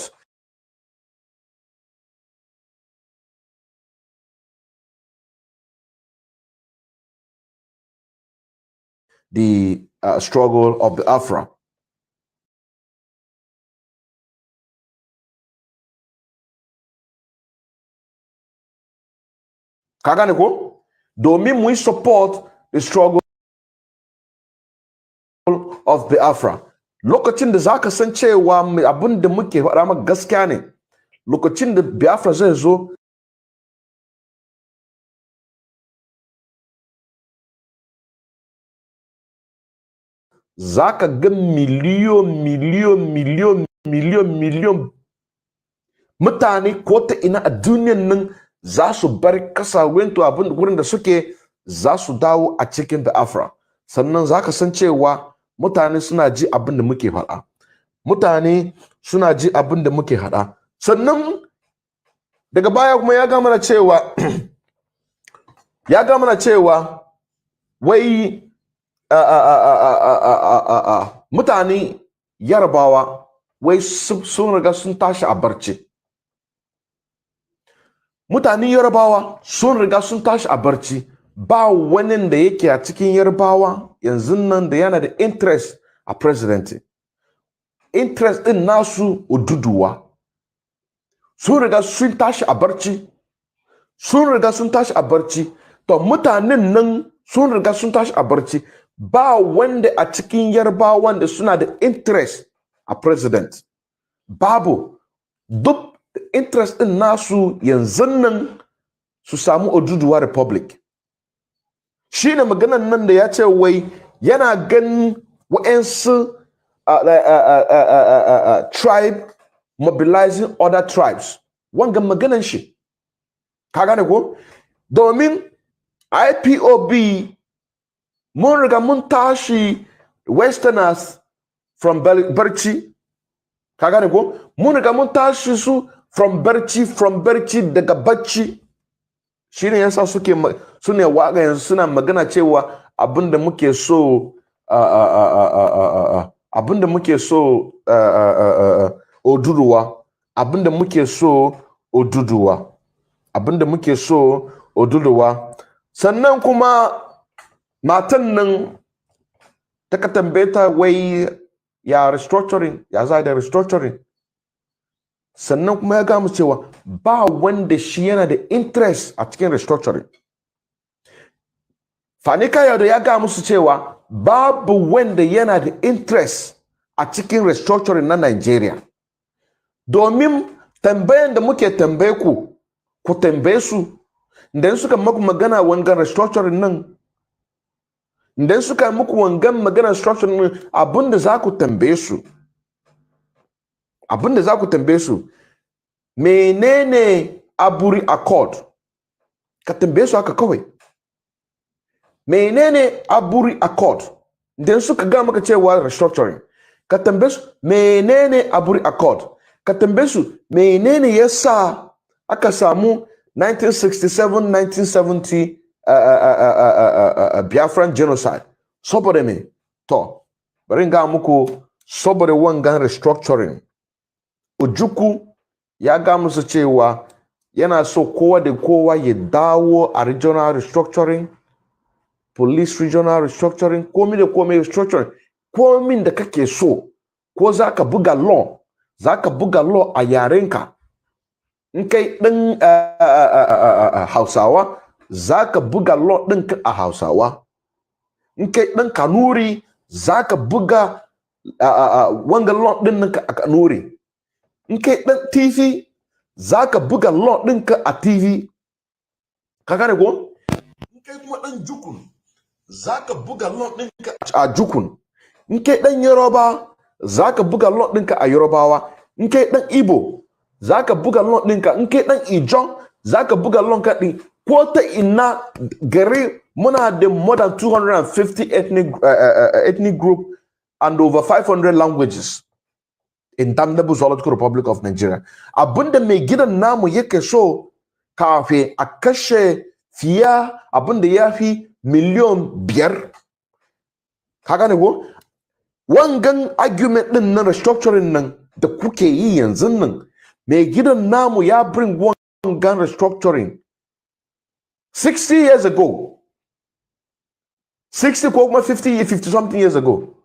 the struggle of the Afra. Ka gane ko? Domin mu yi support the struggle of the Afra. Lokacin da zaka san cewa abin da muke faɗa maka gaskiya ne, lokacin da Biafra zai zo zaka ga miliyon mutane ko ta ina a duniyan nan za su bar kasa wento abin wurin da suke za su dawo a cikin Biafra. Sannan zaka san cewa mutane suna ji abin da muke faɗa. Mutane suna ji abin da muke faɗa. Sannan daga baya kuma ya ga mana cewa wai mutane Yarbawa wai sun riga sun tashi a barci. Mutane Yarbawa sun riga sun tashi a barci. Ba wani da yake a cikin Yarbawa yanzu nan da yana da interest a president. Interest din nasu Oduduwa. Sun riga sun tashi a barci. Sun riga sun tashi a barci. To mutanen nan sun riga sun tashi a barci. Ba wanda a cikin Yarbawan da suna da interest a president. Babu. Duk interest din nasu yanzu nan su samu Oduduwa Republic. Shi ne maganan nan da ya ce wai yana ganin wa'ansu tribe mobilizing other tribes. Wanga maganan shi. Ka gane ko? Domin IPOB mun riga mun tashi westerners from Barci. Ka gane ko? Mun riga mun tashi su from Barci daga Bacci. Shi ne yasa sune waga yanzu suna magana cewa abinda muke so Oduduwa, abinda muke so Oduduwa. Sannan kuma matan nan ta ka tambaye ta wai ya restructuring, ya za da restructuring. Sannan kuma ya gamu cewa ba wanda shi yana da interest a cikin restructuring. Fani Kayode ya gamu su cewa babu wanda yana da interest a cikin restructuring na Nigeria. Domin tambayan da muke tambaye ku tambaye su, idan suka maku magana wangan restructuring nan, idan suka muku wangan magana restructuring nan, abinda za ku tambaye su, menene Aburi Accord? Ka tambaye su haka kawai. Menene Aburi Accord? Idan suka ga maka cewa restructuring, ka tambaye su menene Aburi Accord? Ka tambaye su menene yasa aka samu 1967-1970 Biafran genocide? Saboda me? To, bari ga muku saboda wangan restructuring. Ojukwu ya ga musu cewa yana so kowa da kowa ya dawo a regional restructuring, police regional restructuring, komi da komi restructuring, komin da kake so, ko za ka buga law a yarenka. In kai ɗin Hausawa, za ka buga law ɗinka a Hausawa. In kai ɗin Kanuri, za ka buga wanga law ɗinka a Kanuri. In kai ɗan TV, za ka buga law ɗinka a TV. Ka gane ko? dan jukun zaka buga lot ɗinka a jukun, in kai dan yoruba zaka buga lot ɗinka a yorubawa, in kai dan ibo zaka buga lot ɗinka, in kai dan ijon zaka buga lot ɗinka din. Ko ta ina gari muna da more than 250 ethnic group and over 500 languages in Damnable Zoological Republic of Nigeria. Abunda mai gidan namu yake so kafin a kashe fiya abunda ya fi miliyon 5. Ka gane ko? Wangan argument din na restructuring nan da kuke yi yanzu nan, mai gidan namu ya bring wangan restructuring 60 years ago. 60 ko kuma 50 something years ago.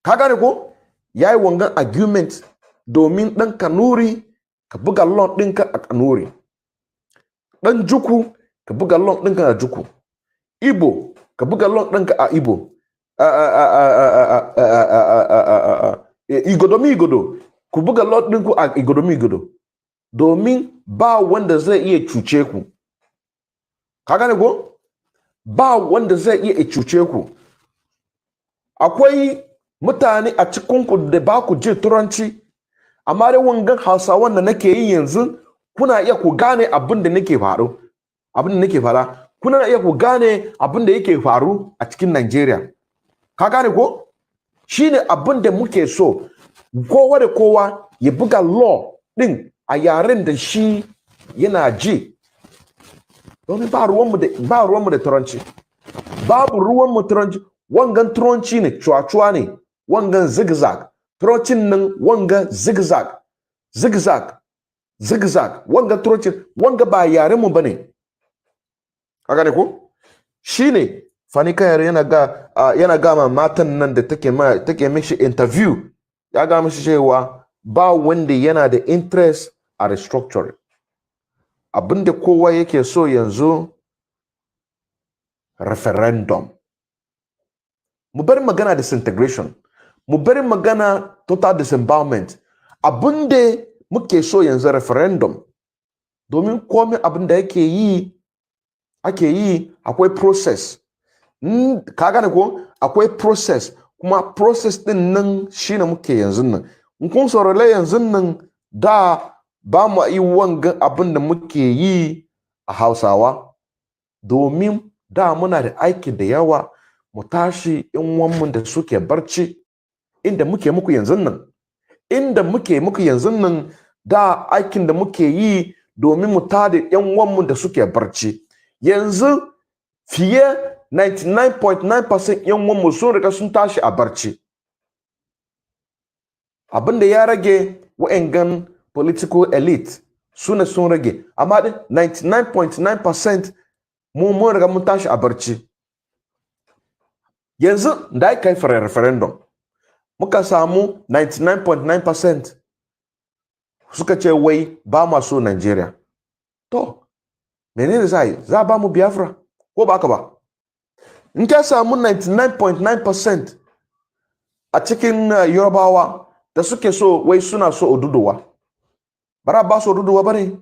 Ka gane ko? Ya yi wangan argument domin ɗan kanuri ka buga lot ɗinka a kanuri, ɗan juku ka buga lot ɗinka a juku, ibo ka buga lot ɗinka a ibo, igodo ku buga lot ɗinku a igodo, domin ba wanda zai iya cuce ku. Ka gane ko? Ba wanda zai iya cuce ku. Akwai mutane a cikinku da ba ku je turanci, amma dai wangan Hausawan da nake yi yanzu kuna iya ku gane abin da nake faru, abin da nake fara, kuna iya ku gane abin da yake faru a cikin Najeriya. Ka gane ko? Shine abin da muke so, kowa da kowa ya buga law din a yaren da shi yana ji. Domin ba ruwanmu da turanci, babu ruwanmu turanci. Wangan turanci ne, cuwa-cuwa ne, wangan zigzag, turancin nan wanga zigzag, wanga turancin, wanga ba yaren mu bane. Ka gane ko? Shine Fani Kayar yana ga matan nan da take mishi interview, ya ga mishi cewa ba wanda yana da interest a restructuring. Abinda kowa yake so yanzu referendum. Mu bari magana disintegration, mu bari magana total disembowelment. Abinda muke so yanzu referendum, domin komai abinda ake yi akwai process. Ka gane ko? Akwai process, kuma process din nan shine muke yanzu nan. In kun saurare yanzu nan da ba mu yi wangan abinda muke yi a Hausawa, domin da muna da aiki da yawa mu tashi in wanmu da suke barci inda muke muku yanzu nan. Inda muke muku yanzu nan da aikin da muke yi domin mu tada yan wanmu da suke barci. Yanzu fiye 99.9% yan wanmu sun riga sun tashi a barci. Abinda ya rage wa'angan political elite sune sun rage, amma 99.9% mun riga mun tashi a barci. Yanzu da aka yi referendum muka samu 99.9% suka ce wai ba ma so Nigeria. To menene za ba mu Biafra ko ba haka ba? In ka samu 99.9% a cikin Yorubawa da suke so wai suna so Oduduwa, bara ba su Oduduwa bane.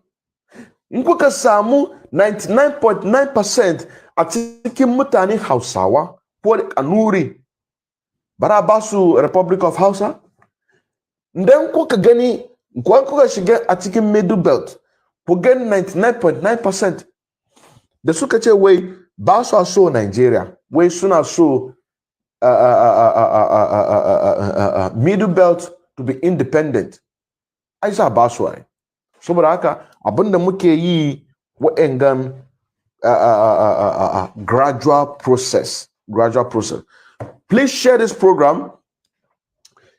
In kuka samu 99.9% a cikin mutanen Hausawa ko Kanuri, bara ba su Republic of Hausa. Idan kuka gani, kuka shiga a cikin Middle Belt, ku gani 99.9% da suka ce wai ba su so Nigeria, wai suna so Middle Belt to be independent. Ai za ba su ai. Saboda haka abinda muke yi wa'angan gradual process. Please share this program.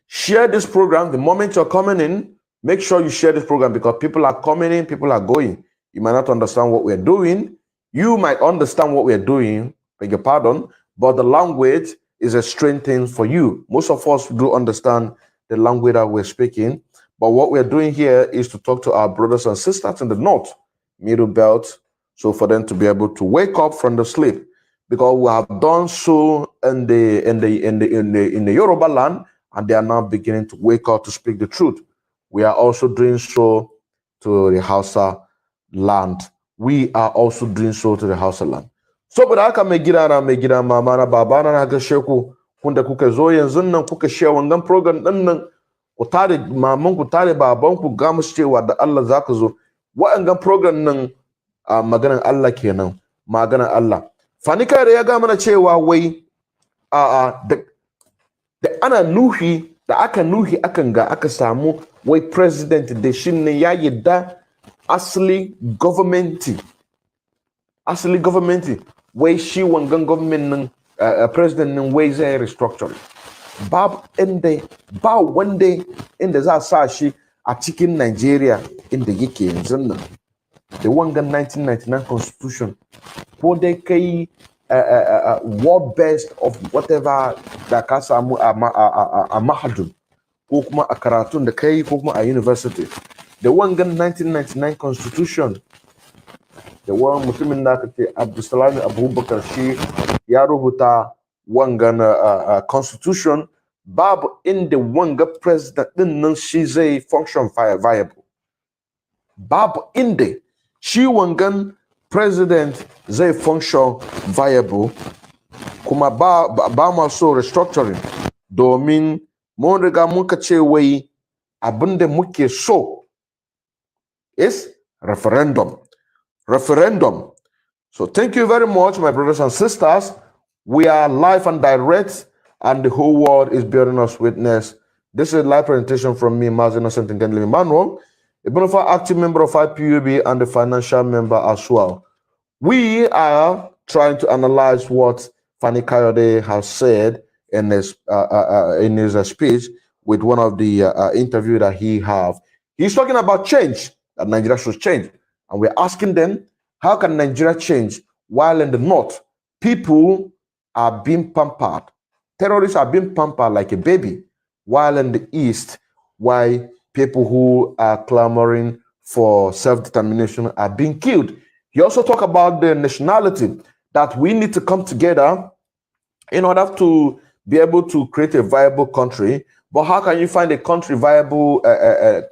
Share this program the moment you're coming in. Make sure you share this program, because people are coming in, people are going. You might not understand what we're doing. You might understand what we're doing, beg your pardon, but the language is a strange thing for you. Most of us do understand the language that we're speaking, but what we're doing here is to talk to our brothers and sisters in the North, Middle Belt, so for them to be able to wake up from the sleep, because we have done so in the Yoruba land, and they are now beginning to wake up to speak the truth. We are also doing so to the Hausa land. We are also doing so to the Hausa land. saboda haka mai gida mama na baba na gashe ku kunda kuka zo yanzu nan kuka share wannan program din nan ku tare maman ku tare baban ku ga musu cewa da Allah zaka zo wa'angan program nan maganar Allah kenan maganar Allah Fani Kayode ya ga mana cewa wai da ana nuhi da aka nuhi akan ga aka samu wai president da shi ne ya yadda asali governmenti wai shi wangan government nan president nan wai zai restructure ba wanda inda za a sa shi a cikin Nigeria inda yake yanzu nan da wangan 1999 constitution ko dai kai world best of whatever da ka samu a mahadum ko kuma a karatun da kai ko kuma a university da wangan 1999 constitution da wani mutumin da aka ce Abdulsalami Abubakar shi ya rubuta wangan constitution babu inda wanga president din nan shi zai function viable babu inda shi wangan president zai function viable kuma ba ma so restructuring domin mun riga muka ce wai abinda muke so is referendum. So thank you very much, my brothers and sisters. We are live and direct, and the whole world is bearing us witness. This is a live presentation from me, Mazi Innocent Ngendle Emmanuel, a bona fide active member of IPOB and a financial member as well. We are trying to analyze what Fani Kayode has said in his speech with one of the interview that he have. He's talking about change, that Nigeria should change. And we're asking them, how can Nigeria change while in the north, people are being pampered? Terrorists are being pampered like a baby, while in the east, why people who are clamoring for self-determination are being killed. He also talked about the nationality, that we need to come together in order to be able to create a viable country. But how can you find a country viable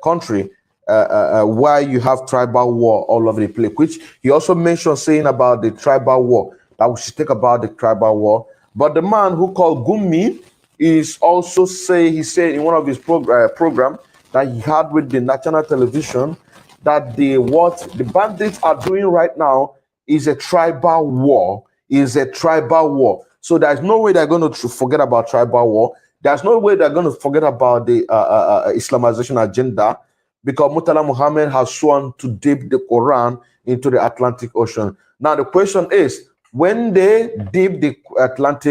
country why you have tribal war all over the place, which he also mentioned saying about the tribal war, that we should think about the tribal war. But the man who called Gumi is also he said in one of his program that he had with the national television that what the bandits are doing right now is a tribal war, So there's no way they're going to forget about tribal war. There's no way they're going to forget about the Islamization agenda, because Murtala Muhammad has sworn to dip the Quran into the Atlantic Ocean. Now the question is, when they dip the Quran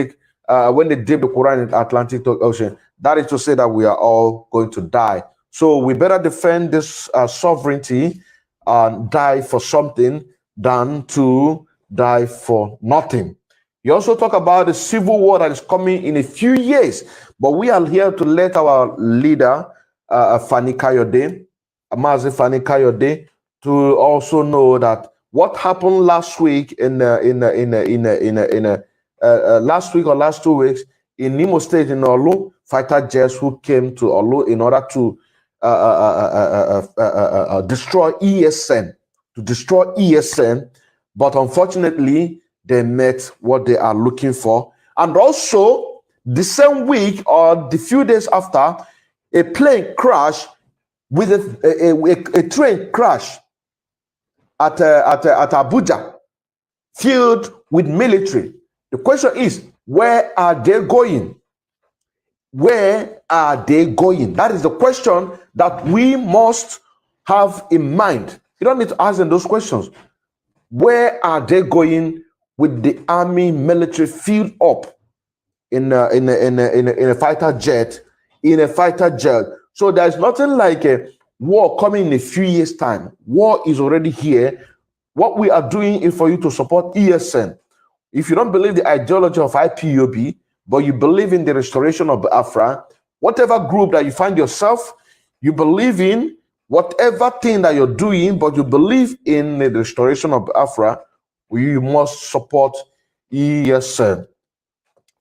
in the Atlantic Ocean, that is to say that we are all going to die. So we better defend this sovereignty and die for something than to die for nothing. You also talk about the civil war that is coming in a few years, but we are here to let our leader, Fani Kayode, Mazi Fani Kayode, to also know that what happened last week last week or last 2 weeks in Imo State in Olu, fighter jets who came to Olu in order to destroy ESN, but unfortunately they met what they are looking for. And also the same week or the few days after, a plane crashed with a train crash at Abuja, filled with military. The question is, where are they going? Where are they going? That is the question that we must have in mind. You don't need to ask them those questions. Where are they going with the army military filled up in a fighter jet? So there's nothing like a war coming in a few years' time. War is already here. What we are doing is for you to support ESN. If you don't believe the ideology of IPOB, but you believe in the restoration of Biafra, whatever group that you find yourself, you believe in, whatever thing that you're doing, but you believe in the restoration of Biafra, you must support ESN.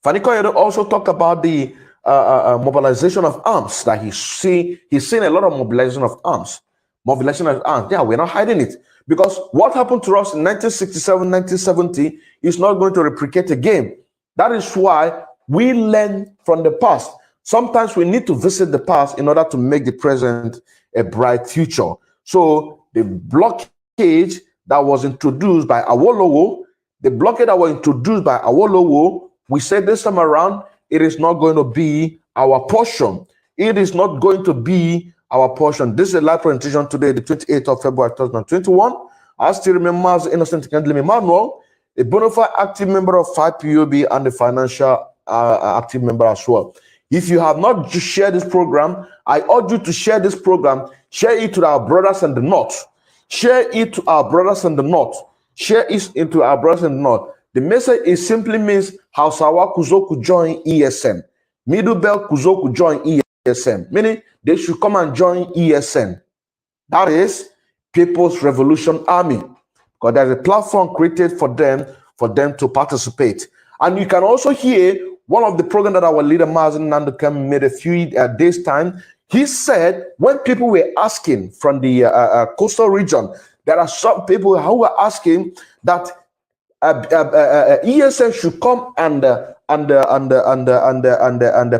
Fani Kayode also talked about the mobilization of arms, that he's seen a lot of mobilization of arms. Yeah, we're not hiding it. Because what happened to us in 1967, 1970 is not going to replicate again. That is why we learn from the past. Sometimes we need to visit the past in order to make the present a bright future. So the blockade that was introduced by Awolowo, we said this time around, it is not going to be our portion. It is not going to be our portion. This is a live presentation today, the 28th of February 2021. I still remember as Innocent Kendlem Emmanuel, a bona fide active member of IPOB and a financial active member as well. If you have not shared this program, I urge you to share this program. Share it to our brothers in the north. Share it to our brothers in the north. Share it into our brothers in the north. The message is simply means Hausawa Ku join ESN. Middle Belt Kuzoku join ESN. Meaning they should come and join ESN. That is People's Revolution Army. Because there's a platform created for them to participate. And you can also hear one of the programs that our leader Mazen Nandukam made a few days time. He said when people were asking from the coastal region, there are some people who were asking that ESN should come and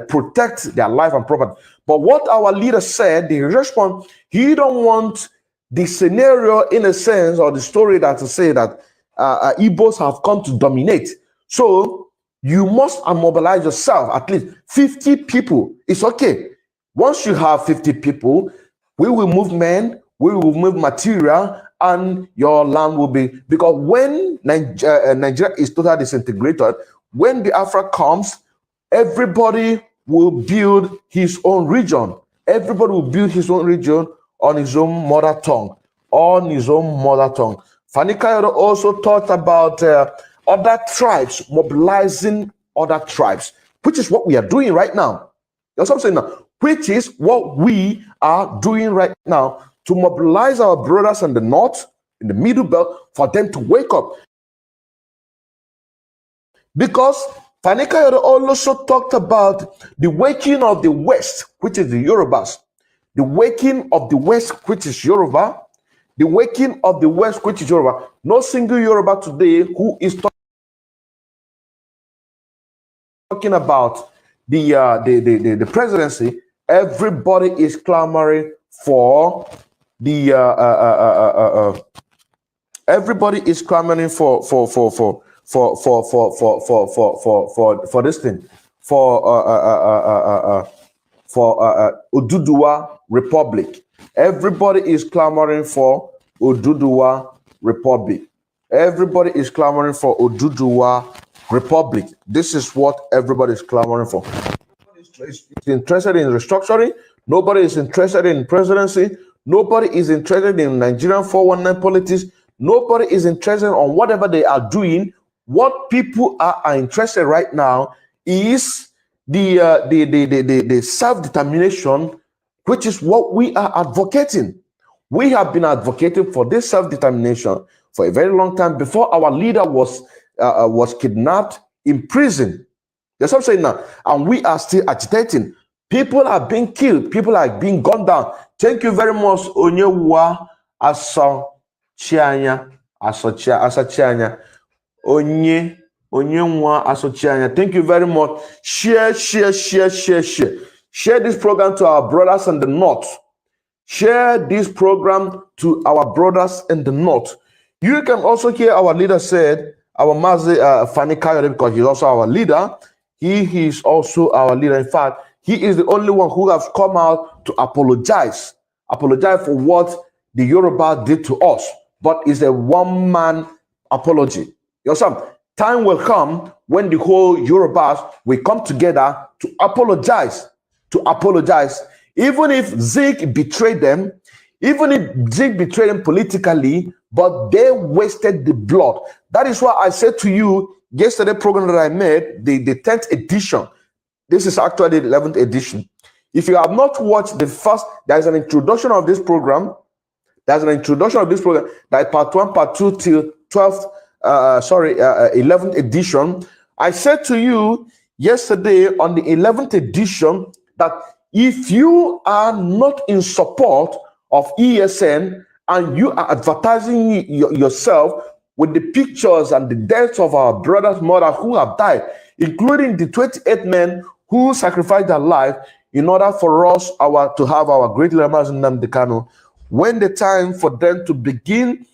protect their life and property. But what our leader said, the response, he don't want the scenario in a sense or the story that to say that Igbos have come to dominate. So you must mobilize yourself, at least 50 people. It's okay. Once you have 50 people, we will move men, we will move material, and your land will be, because when Nigeria is totally disintegrated, when the Afra comes, everybody will build his own region. Everybody will build his own region on his own mother tongue. Fani Kayode also talked about other tribes, mobilizing other tribes, which is what we are doing right now. That's what I'm saying now. Which is what we are doing right now to mobilize our brothers in the north, in the middle belt, for them to wake up. Because Fani Kayode also talked about the waking of the West, which is the Yorubas. The waking of the West, which is Yoruba. The waking of the West, which is Yoruba. No single Yoruba today who is talking about the presidency. Everybody is clamoring for the everybody is clamoring for this thing, for Oduduwa Republic. Everybody is clamoring for Oduduwa Republic. Everybody is clamoring for Oduduwa Republic. This is what everybody is clamoring for. Is interested in restructuring. Nobody is interested in presidency. Nobody is interested in Nigerian 419 politics. Nobody is interested on whatever they are doing. What people are interested right now is the self-determination, which is what we are advocating. We have been advocating for this self-determination for a very long time before our leader was kidnapped, imprisoned. That's what I'm saying now. And we are still agitating. People are being killed. People are being gunned down. Thank you very much, Onyewa Asochianya. Asochianya. Onyewa Asochianya. Thank you very much. Share. Share this program to our brothers in the north. Share this program to our brothers in the north. You can also hear our leader said, our Mazi Fani Kayode, because he's also our leader. He is also our leader. In fact, he is the only one who has come out to apologize for what the Yoruba did to us. But it's a one-man apology. You understand? Time will come when the whole Yorubas will come together to apologize. Even if Zeke betrayed them, politically, but they wasted the blood. That is why I said to you, yesterday program that I made, the 10th edition. This is actually the 11th edition. If you have not watched the first, there's an introduction of this program. That is part 1, part 2 till 12th, 11th edition. I said to you yesterday on the 11th edition that if you are not in support of ESN and you are advertising yourself with the pictures and the deaths of our brothers, mothers who have died, including the 28 men who sacrificed their life in order for us to have our great leaders in Nnamdi Kanu. When the time for them to begin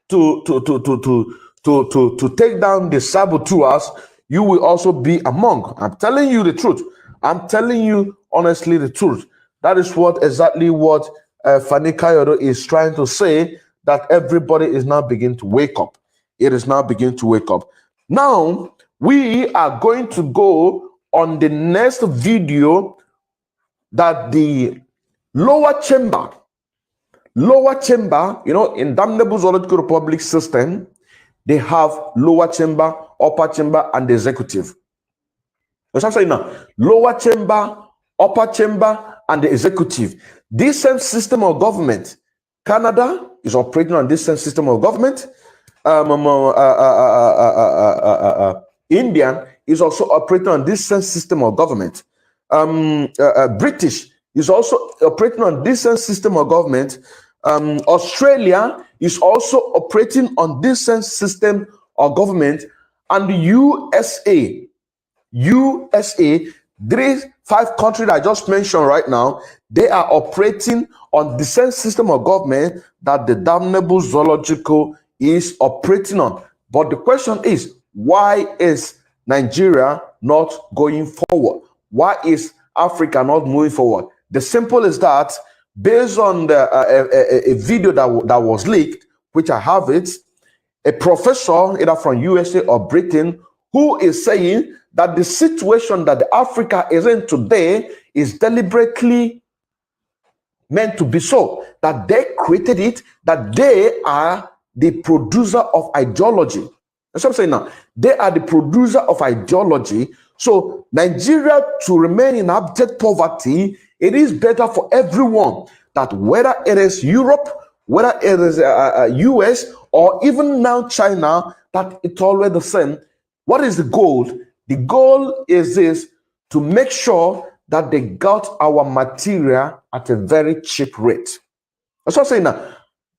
to take down the saboteurs, you will also be among. I'm telling you the truth. I'm telling you honestly the truth. That is exactly what Fani Kayodo is trying to say, that everybody is now beginning to wake up. It is now beginning to wake up. Now, we are going to go on the next video that the lower chamber, you know, in Damnable Zoological Republic system, they have lower chamber, upper chamber, and the executive. What's I'm saying now? Lower chamber, upper chamber, and the executive. This same system of government, Canada is operating on this same system of government. Indian is also operating on this same system of government. British is also operating on this same system of government. Australia is also operating on this same system of government. And the USA, 5 countries that I just mentioned right now, they are operating on the same system of government that the Damnable Zoological is operating on. But the question is, why is Nigeria not going forward? Why is Africa not moving forward? The simple is that, based on a video that was leaked, which I have it, a professor either from USA or Britain, who is saying that the situation that Africa is in today is deliberately meant to be so, that they created it, that they are the producer of ideology. That's what I'm saying now. They are the producer of ideology. So Nigeria, to remain in abject poverty, it is better for everyone, that whether it is Europe, whether it is US, or even now China, that it's always the same. What is the goal? The goal is this: to make sure that they got our material at a very cheap rate. That's what I'm saying now.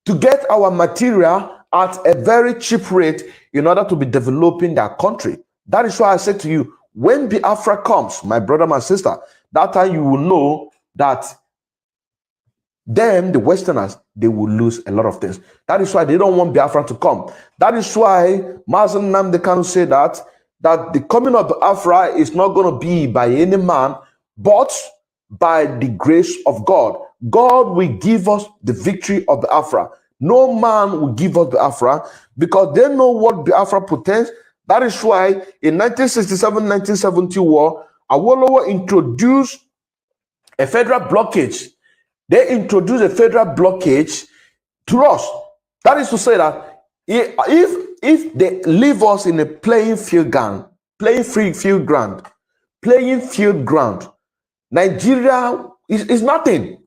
To get our material at a very cheap rate in order to be developing their country. That is why I said to you, when Biafra comes, my brother, my sister, that time you will know that them, the Westerners, they will lose a lot of things. That is why they don't want Biafra to come. That is why Mazen Nnamdi Kanu said that the coming of Biafra is not going to be by any man, but by the grace of God. God will give us the victory of Biafra. No man will give us Biafra, because they know what Biafra pretends. That is why in 1967-1970 war, Awolowo introduced a federal blockage. They introduced a federal blockage to us. That is to say that if they leave us in a playing field ground, Nigeria is nothing.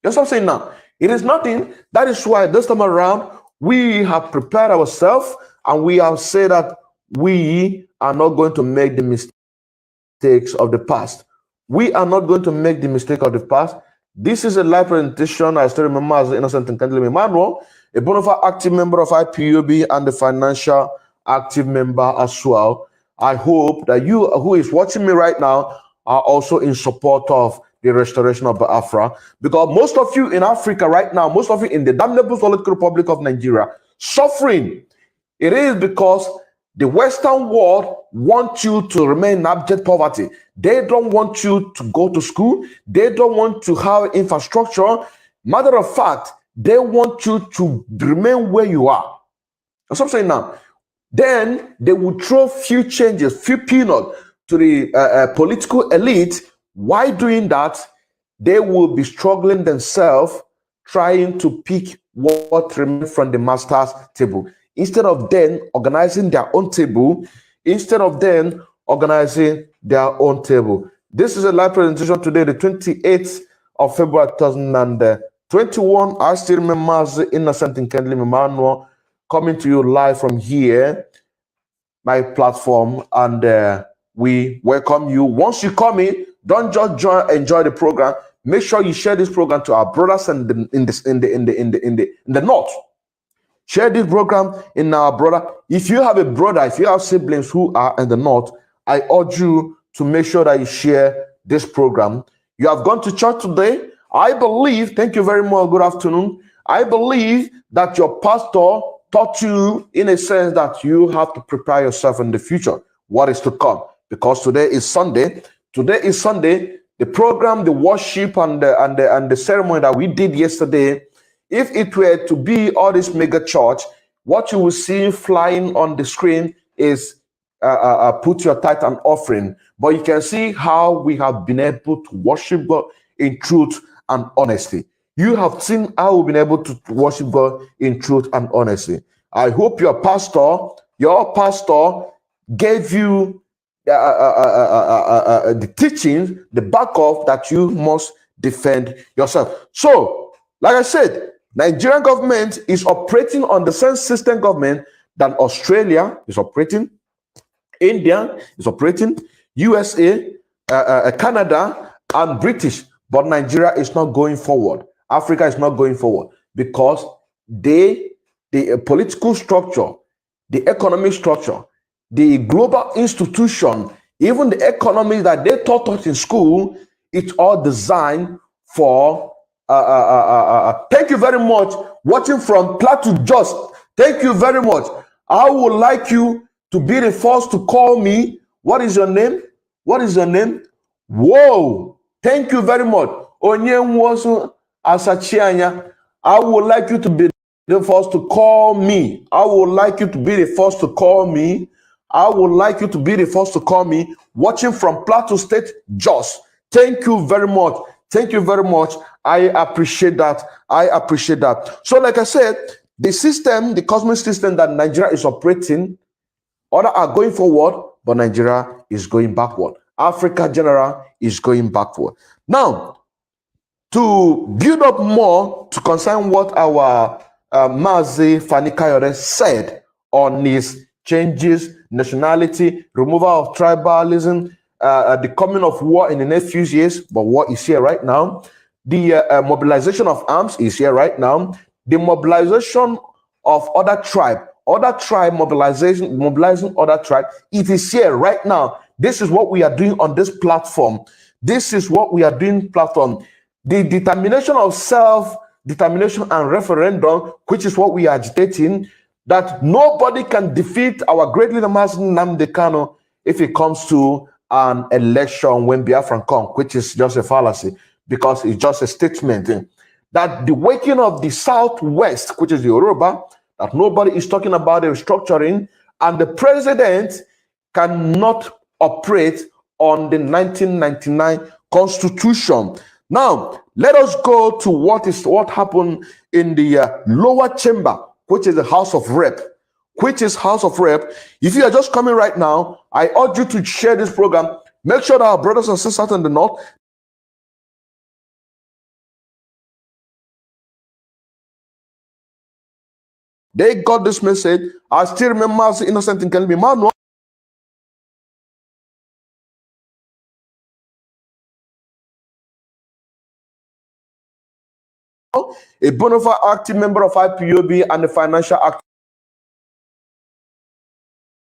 That's what I'm saying now. It is nothing. That is why this time around, we have prepared ourselves and we have said that we are not going to make the mistakes of the past. We are not going to make the mistake of the past. This is a live presentation. I still remember as Innocent and Kendall Emmanuel, a bona fide active member of IPOB and the financial active member as well. I hope that you who is watching me right now are also in support of the restoration of Biafra, because most of you in Africa right now, most of you in the Damnable Zoological Republic of Nigeria, suffering. It is because the Western world wants you to remain in abject poverty. They don't want you to go to school. They don't want to have infrastructure. Matter of fact, they want you to remain where you are. That's what I'm saying now. Then they will throw few changes, few peanuts to the political elite. Why doing that? They will be struggling themselves, trying to pick what remains from the master's table. Instead of them organizing their own table, This is a live presentation today, the 28th of February 2021. I still remember Innocent and Kendall Emmanuel coming to you live from here, my platform, and we welcome you. Once you come in, don't just enjoy the program. make sure you share this program to our brothers in the north. Share this program in our brother. If you have a brother, if you have siblings who are in the north, I urge you to make sure that you share this program. You have gone to church today. I believe, thank you very much, good afternoon. I believe that your pastor taught you in a sense that you have to prepare yourself in the future, what is to come. Because today is Sunday. Today is Sunday. The program, the worship, and the ceremony that we did yesterday, if it were to be all this mega church, what you will see flying on the screen is put your tithe and offering. But you can see how we have been able to worship God in truth and honesty. You have seen how we've been able to worship God in truth and honesty. I hope your pastor gave you the teachings, the backup that you must defend yourself. So, like I said, Nigerian government is operating on the same system government that Australia is operating, India is operating, USA, Canada, and British. But Nigeria is not going forward. Africa is not going forward because the political structure, the economic structure, the global institution, even the economy that they taught us in school, it's all designed for. Thank you very much. Watching from Plateau Just. Thank you very much. I would like you to be the first to call me. What is your name? What is your name? Whoa. Thank you very much. Onyenwosu Asachianya. I would like you to be the first to call me. I would like you to be the first to call me. I would like you to be the first to call me. Watching from Plateau State, Jos. Thank you very much. Thank you very much. I appreciate that. I appreciate that. So, like I said, the system, the cosmic system that Nigeria is operating, others are going forward, but Nigeria is going backward. Africa general is going backward. Now, to build up more to concern what our Mazi Fani Kayode said on his changes, nationality, removal of tribalism, the coming of war in the next few years, but war is here right now. The mobilization of arms is here right now. The mobilization of other tribe mobilizing other tribe, it is here right now. This is what we are doing on this platform. This is what we are doing platform. The determination of self-determination and referendum, which is what we are agitating, that nobody can defeat our great leader, Nnamdi Kanu, if it comes to an election when Biafran come, which is just a fallacy, because it's just a statement that the waking of the Southwest, which is the Yoruba, that nobody is talking about the restructuring, and the president cannot operate on the 1999 Constitution. Now, let us go to what happened in the lower chamber, which is the House of Rep. If you are just coming right now, I urge you to share this program. Make sure that our brothers and sisters in the north, they got this message. I still remember as innocent in Kelby Manuel. A bona fide active member of IPOB and a financial active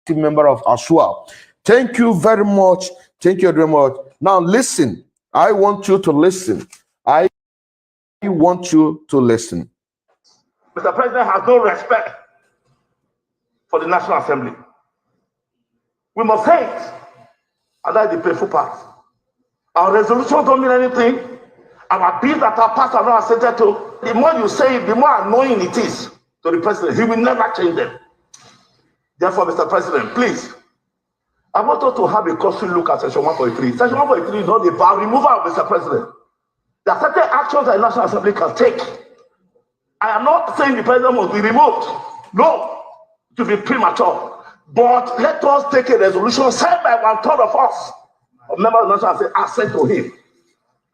member of Hausawa. Thank you very much. Thank you very much. Now listen. I want you to listen. I want you to listen. Mr. President has no respect for the National Assembly. We must say it, and that's the painful part. Our resolutions don't mean anything. Our bills that are passed are not accepted to. The more you say it, the more annoying it is to the president. He will never change them. Therefore, Mr. President, please, I want us to have a close look at Section 143. Section 143 is not about removal of Mr. President. There are certain actions that the National Assembly can take. I am not saying the president must be removed. No, to be premature. But let us take a resolution signed by 1/3 of us, of members of the National Assembly, and sent to him.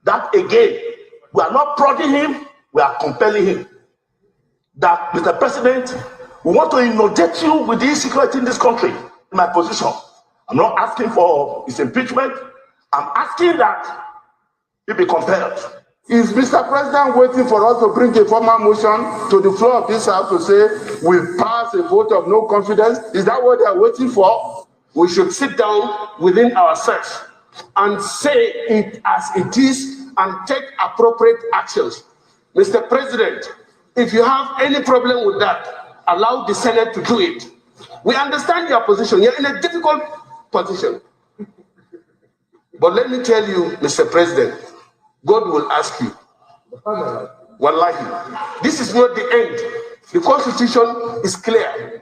That again, we are not prodding him, we are compelling him. That, Mr. President, we want to inundate you with the insecurity in this country. In my position, I'm not asking for his impeachment. I'm asking that he be compelled. Is Mr. President waiting for us to bring a formal motion to the floor of this House to say we've passed a vote of no confidence? Is that what they are waiting for? We should sit down within ourselves and say it as it is and take appropriate actions. Mr. President, if you have any problem with that, allow the Senate to do it. We understand your position. You're in a difficult position. But let me tell you, Mr. President, God will ask you. Wallahi, this is not the end. The Constitution is clear.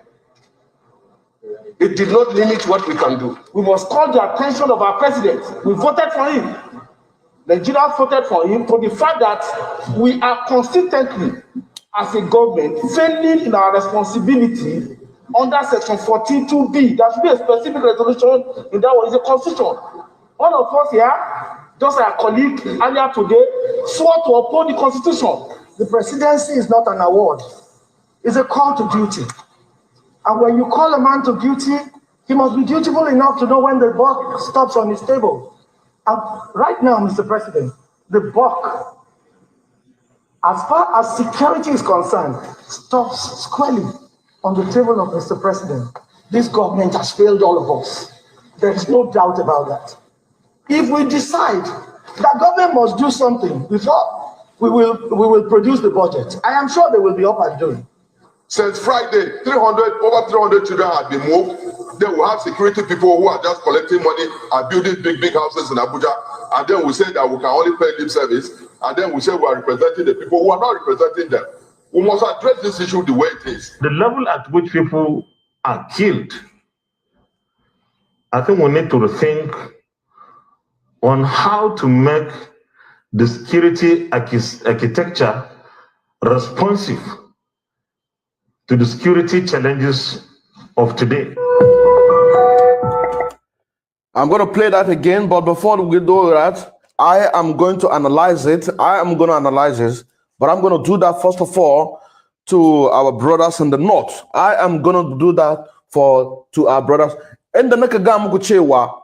It did not limit what we can do. We must call the attention of our president. We voted for him. Nigerians voted for him for the fact that we are consistently, as a government, failing in our responsibility under Section 14(2)(b). There should be a specific resolution in that one. It's a constitution. All of us here, just like our colleague earlier today, swore to uphold the Constitution. The presidency is not an award. It's a call to duty. And when you call a man to duty, he must be dutiful enough to know when the buck stops on his table. And right now, Mr. President, the buck, as far as security is concerned, stops squarely on the table of Mr. President. This government has failed all of us. There is no doubt about that. If we decide that government must do something before we will produce the budget, I am sure they will be up and doing. Since Friday, over 300 children have been moved. Then we have security people who are just collecting money and building big houses in Abuja. And then we say that we can only pay lip service. And then we say we are representing the people who are not representing them. We must address this issue the way it is. The level at which people are killed, I think we need to rethink on how to make the security architecture responsive to the security challenges of today. I'm going to play that again, but before we do that, I am going to analyze it. But I'm going to do that first of all to our brothers in the north. I am going to do that to our brothers in the Nakagamu Kuchewa.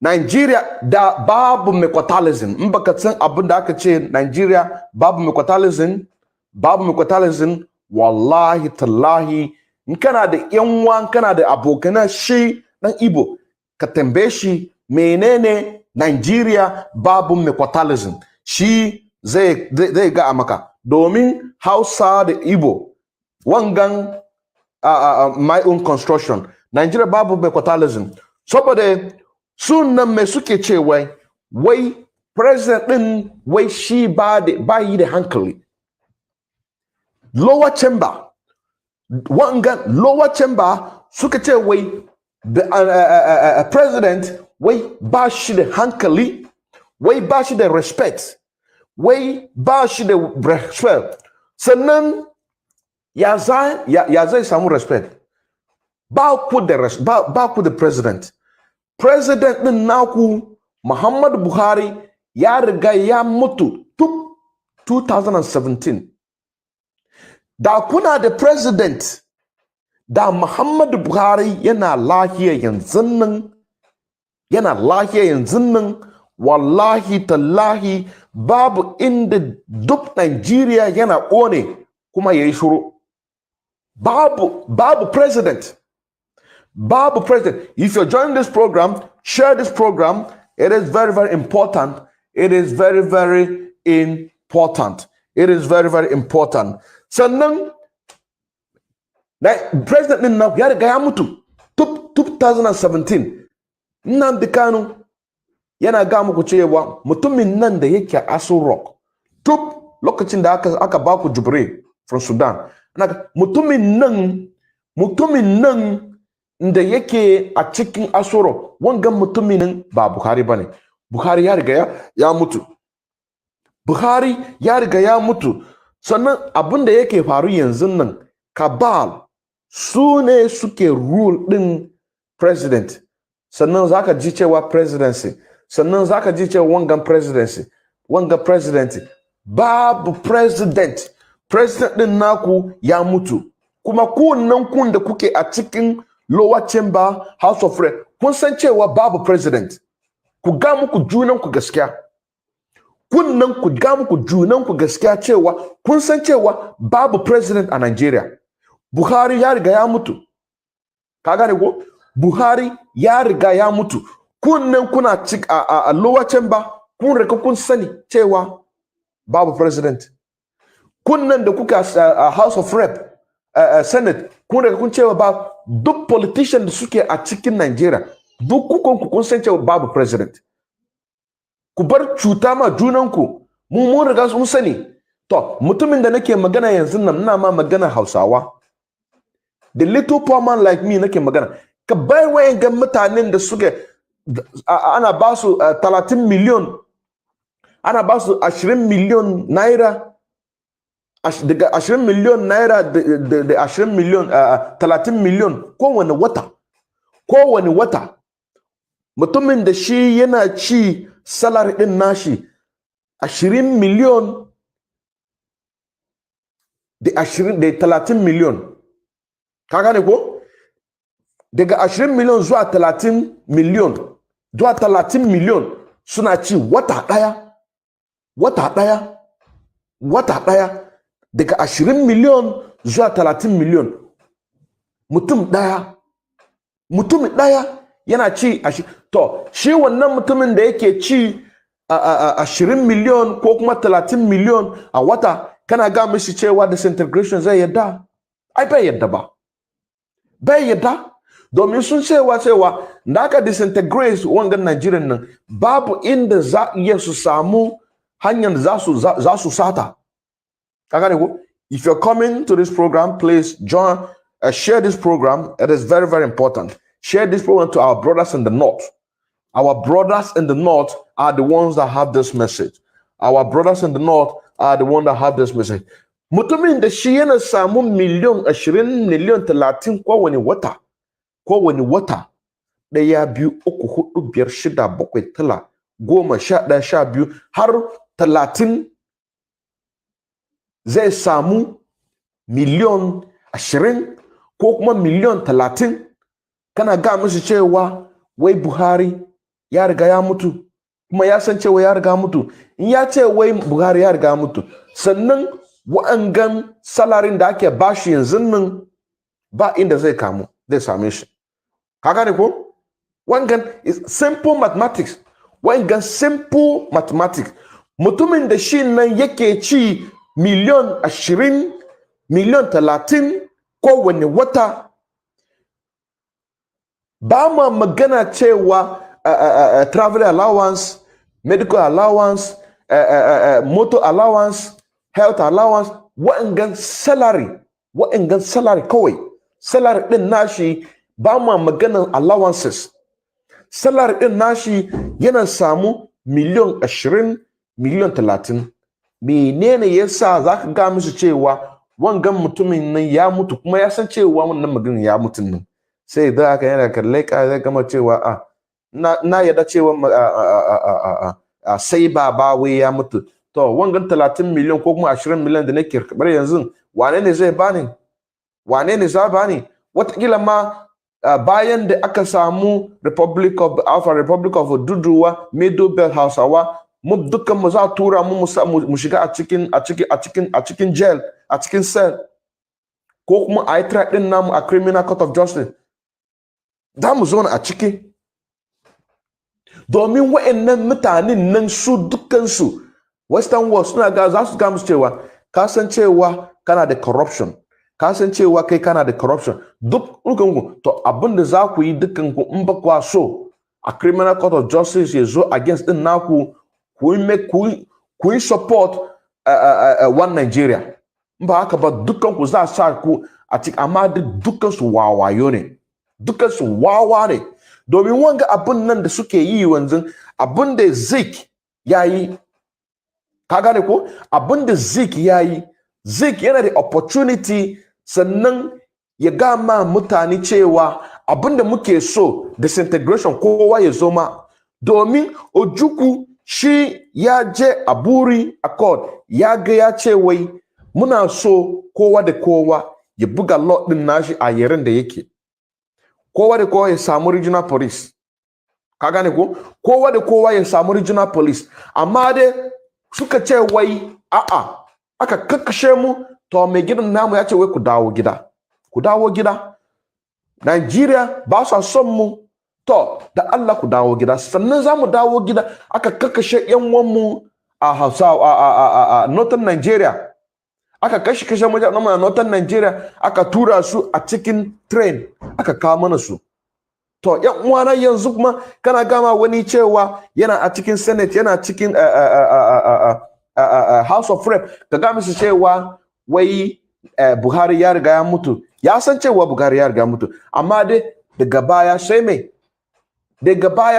Nigeria da babu mekwatalism. Mbakatsan abunda kache Nigeria babu mekwatalism. Wallahi tallahi nkana da yanwa nkana da abokana shi dan Igbo ka tambaye shi menene Nigeria babu mekwatalism shi zai ga maka domin Hausa da Igbo wangan my own construction Nigeria babu mekwatalism saboda sunan me suke cewa wai president din wai shi ba yi da hankali lower chamber suka ce wai the president wai ba shi da hankali wai ba shi da respect wai ba shi da respect sannan ya zai samu respect ba ku da president din naku Muhammadu Buhari ya riga ya mutu tun 2017 da kuna da president da Muhammadu Buhari yana lahiya yanzu nan wallahi tallahi babu inda duk Nigeria yana one kuma yayi shuru babu president. If you're joining this program, share this program. It is very, very important. It is very, very important. Sannan president din na ya riga ya mutu 2017 Nnamdi Kanu yana ga muku cewa mutumin nan da yake Aso Rock lokacin da aka ba ku Jubilee from Sudan mutumin nan da yake a cikin Aso Rock wangan mutumin nan ba Buhari bane Buhari ya riga ya mutu sannan abin da yake faru yanzu nan cabal su ne suke rule din president sannan zaka ji cewa presidency sannan zaka ji cewa wangan presidency babu president din naku ya mutu kuma kun da kuke a cikin lower chamber house of rep kun san cewa babu president ku ga muku junan ku gaskiya kunnan ku ga muku junan ku gaskiya cewa kun san cewa babu president a Nigeria. Buhari ya riga ya mutu. Ka gane ko? Buhari ya riga ya mutu. Kunnan kuna a lower chamber kun riga kun sani cewa babu president. Kunnan da kuka a House of Rep, Senate, kun riga kun cewa ba duk politician da suke a cikin Nigeria, duk kun san cewa babu president. Ku bar cuta ma junanku, mun riga mun sani. To, mutumin da nake magana yanzu nan, ina ma magana Hausawa. The little poor man like me nake magana. Ka bai wayan ga mutanen da suke ana ba su 30 million, ana ba su 20 million naira, daga 20 million naira da 20 million 30 million kowane wata. Mutumin da shi yana ci salary din nashi 20 million da 30 million. Ka gane ko? Daga 20 million zuwa 30 million suna ci wata daya. Daga 20 million zuwa 30 million. Mutum daya yana ci to shi wannan mutumin da yake ci 20 million ko kuma 30 million a wata, kana ga mishi cewa disintegration zai yadda? Ai bai yadda. Domin sun cewa da aka disintegrate wangan Nigerian nan, babu inda za iya su samu hanyar za su sata. If you're coming to this program, please join, share this program. It is very, very important. Share this program to our brothers in the north. Our brothers in the north are the ones that have this message. Our brothers in the north are the ones that have this message. Mutumin da shi yana samu miliyon 20 miliyon 30 kowane wata. Ɗaya, biyu, uku, hudu, biyar, shida, bakwai, tara, 10, 11, 12 har 30 zai samu miliyon 20 ko kuma miliyon 30. Kana ga musu cewa wai Buhari ya riga ya mutu, kuma ya san cewa ya riga mutu. In ya ce wai Buhari ya riga mutu, sannan wa'angan salarin da ake bashi yanzu nan ba inda zai same shi. Ka gane ko? Wangan is simple mathematics. Mutumin da shi nan yake ci miliyon 20, miliyon 30 kowane wata. Ba ma magana cewa travel allowance, medical allowance, motor allowance, health allowance, wa'angan salary kawai. Salary din nashi ba ma maganan allowances. Salary din nashi yana samu miliyon 20, miliyon 30. Menene yasa zaka ga musu cewa wangan mutumin nan ya mutu, kuma ya san cewa wannan maganin ya mutu nan? Sai da aka yana kalle ka zai gama cewa na yadda cewa sai baba wai ya mutu. To wangan 30 miliyan ko kuma 20 miliyan da nake karbar yanzu, wane ne zai bani? Watakila ma bayan da aka samu Republic of Duduwa, Middle Belt Hausawa, mu dukkan mu za tura mu shiga a cikin jail, a cikin cell, ko kuma a yi track din namu a Criminal Court of Justice. Da mu zo a ciki. Domin wa'annan mutanen nan su dukkansu Western world suna za su ga musu cewa ka san cewa kana da corruption, ka san cewa kai kana da corruption. Duk ku to abin da za ku yi dukkan ku in ba kwa so a Criminal Court of Justice ya zo against din naku, ku yi support one Nigeria. In ba haka ba dukkan ku za sa ku a cikin, amma dukkan su wawayo ne. Dukkan su wawa ne. Domin wanga abin nan da suke yi wanzu, abin da Zik yayi, ka gane ko? Abin da Zik yayi, Zik yana da opportunity sannan ya gama mutane cewa abin da muke so disintegration kowa ya zo ma. Domin Ojukwu shi ya je a Buri Accord, ya ga ya ce wai muna so kowa da kowa ya buga lot din nashi a yaren da yake. Kowa da kowa ya samu regional police. Ka gane ko? Kowa da kowa ya samu regional police. Amma dai suka ce wai a'a aka kakkashe mu to mai gidan namu ya ce wai ku dawo gida Nigeria ba su son mu to da Allah ku dawo gida sannan za mu dawo gida aka kakkashe yan mu a Hausawa a Northern Nigeria aka kashe mutane a Northern Nigeria aka tura su a cikin train aka kawo mana su to yan uwana yanzu kuma kana gama wani cewa yana a cikin Senate yana cikin House of Rep ka ga musu cewa wai Buhari ya riga ya mutu ya san cewa Buhari ya riga mutu amma dai daga baya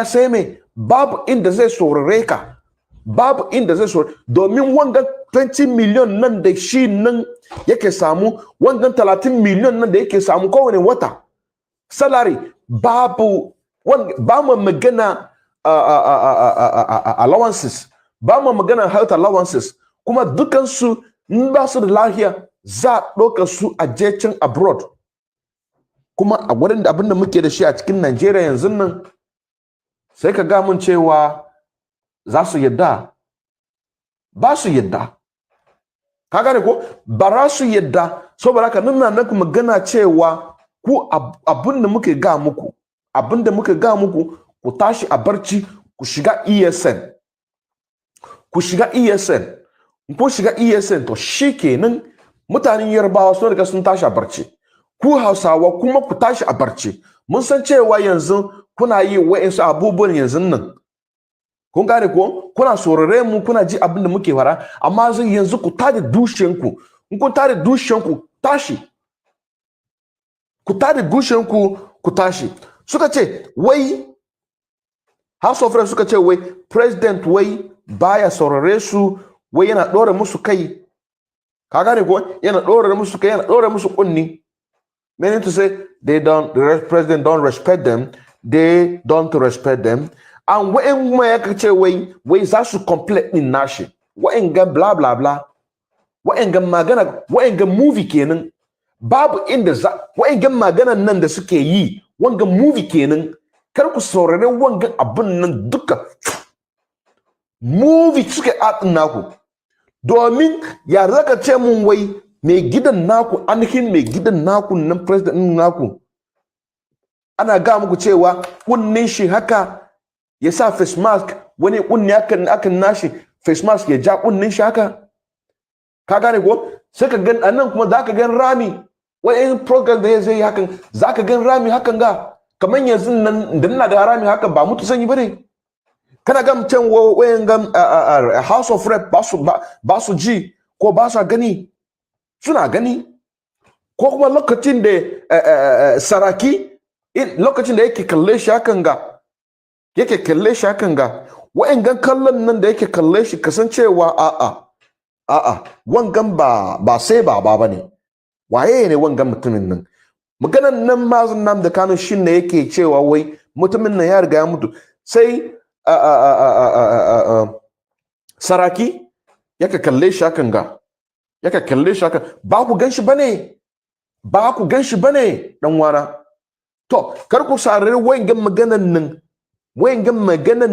sai mai babu inda zai saurare ka babu inda zai saurare domin wangan 20 million nan da shi nan yake samu wangan 30 million nan da yake samu kowane wata salary babu ba mu magana allowances ba mu magana health allowances kuma dukansu in ba su da lafiya za a ɗauka su a jecin abroad kuma a wurin abin da muke da shi a cikin Najeriya yanzu nan sai ka ga mun cewa za su yadda ba su yadda ka gane ko ba za su yadda saboda haka nan kuma magana cewa ku abin da muke ga muku ku tashi a barci ku shiga ESN ku shiga ESN to shikenan mutanen Yarbawa sun riga sun tashi a barci ku Hausawa kuma ku tashi a barci mun san cewa yanzu kuna yi wa'insu abubuwan yanzu nan kun gane ko kuna sorare mu kuna ji abin da muke fara amma zai yanzu ku tada dushenku in kun tada dushenku tashi ku tada dushenku ku tashi suka ce wai House of Reps suka ce wai president wai baya saurare su wai yana dora musu kai ka gane ko yana dora musu kai yana dora musu kunni meaning to say the president don't respect them they don't respect them and when kuma ya ce wai za su complete din nashi wa'in ga bla bla bla wa'in ga magana wa'in ga movie kenan babu inda wa'in ga maganan nan da suke yi wanga movie kenan kar ku saurare wanga abun nan duka movie suke atin naku domin ya zaka ce mun wai mai gidan naku ainihin mai gidan naku nan president din naku ana ga muku cewa kunnin shi haka ya sa face mask wani kunni akan nashi face mask ya ja kunnin shi haka ka gane ko sai ka gan anan kuma zaka gan rami wani program da ya zai hakan zaka gan rami hakan ga kaman yanzu nan da ina da rami haka ba mutu sanyi bane kana ga mutan wayan ga House of Rep ba su ji ko ba su gani suna gani ko kuma lokacin da saraki lokacin da yake kalle shi hakan ga wayan gan kallon nan da yake kalle shi kasancewa a'a wangan ba sai ba bane waye ne wangan mutumin nan maganan nan mazun nam da kanu shin ne yake cewa wai mutumin nan ya riga ya mutu sai saraki yaka kalle shi hakan ga ba ku ganshi bane dan wana to kar ku sarare wayangan maganan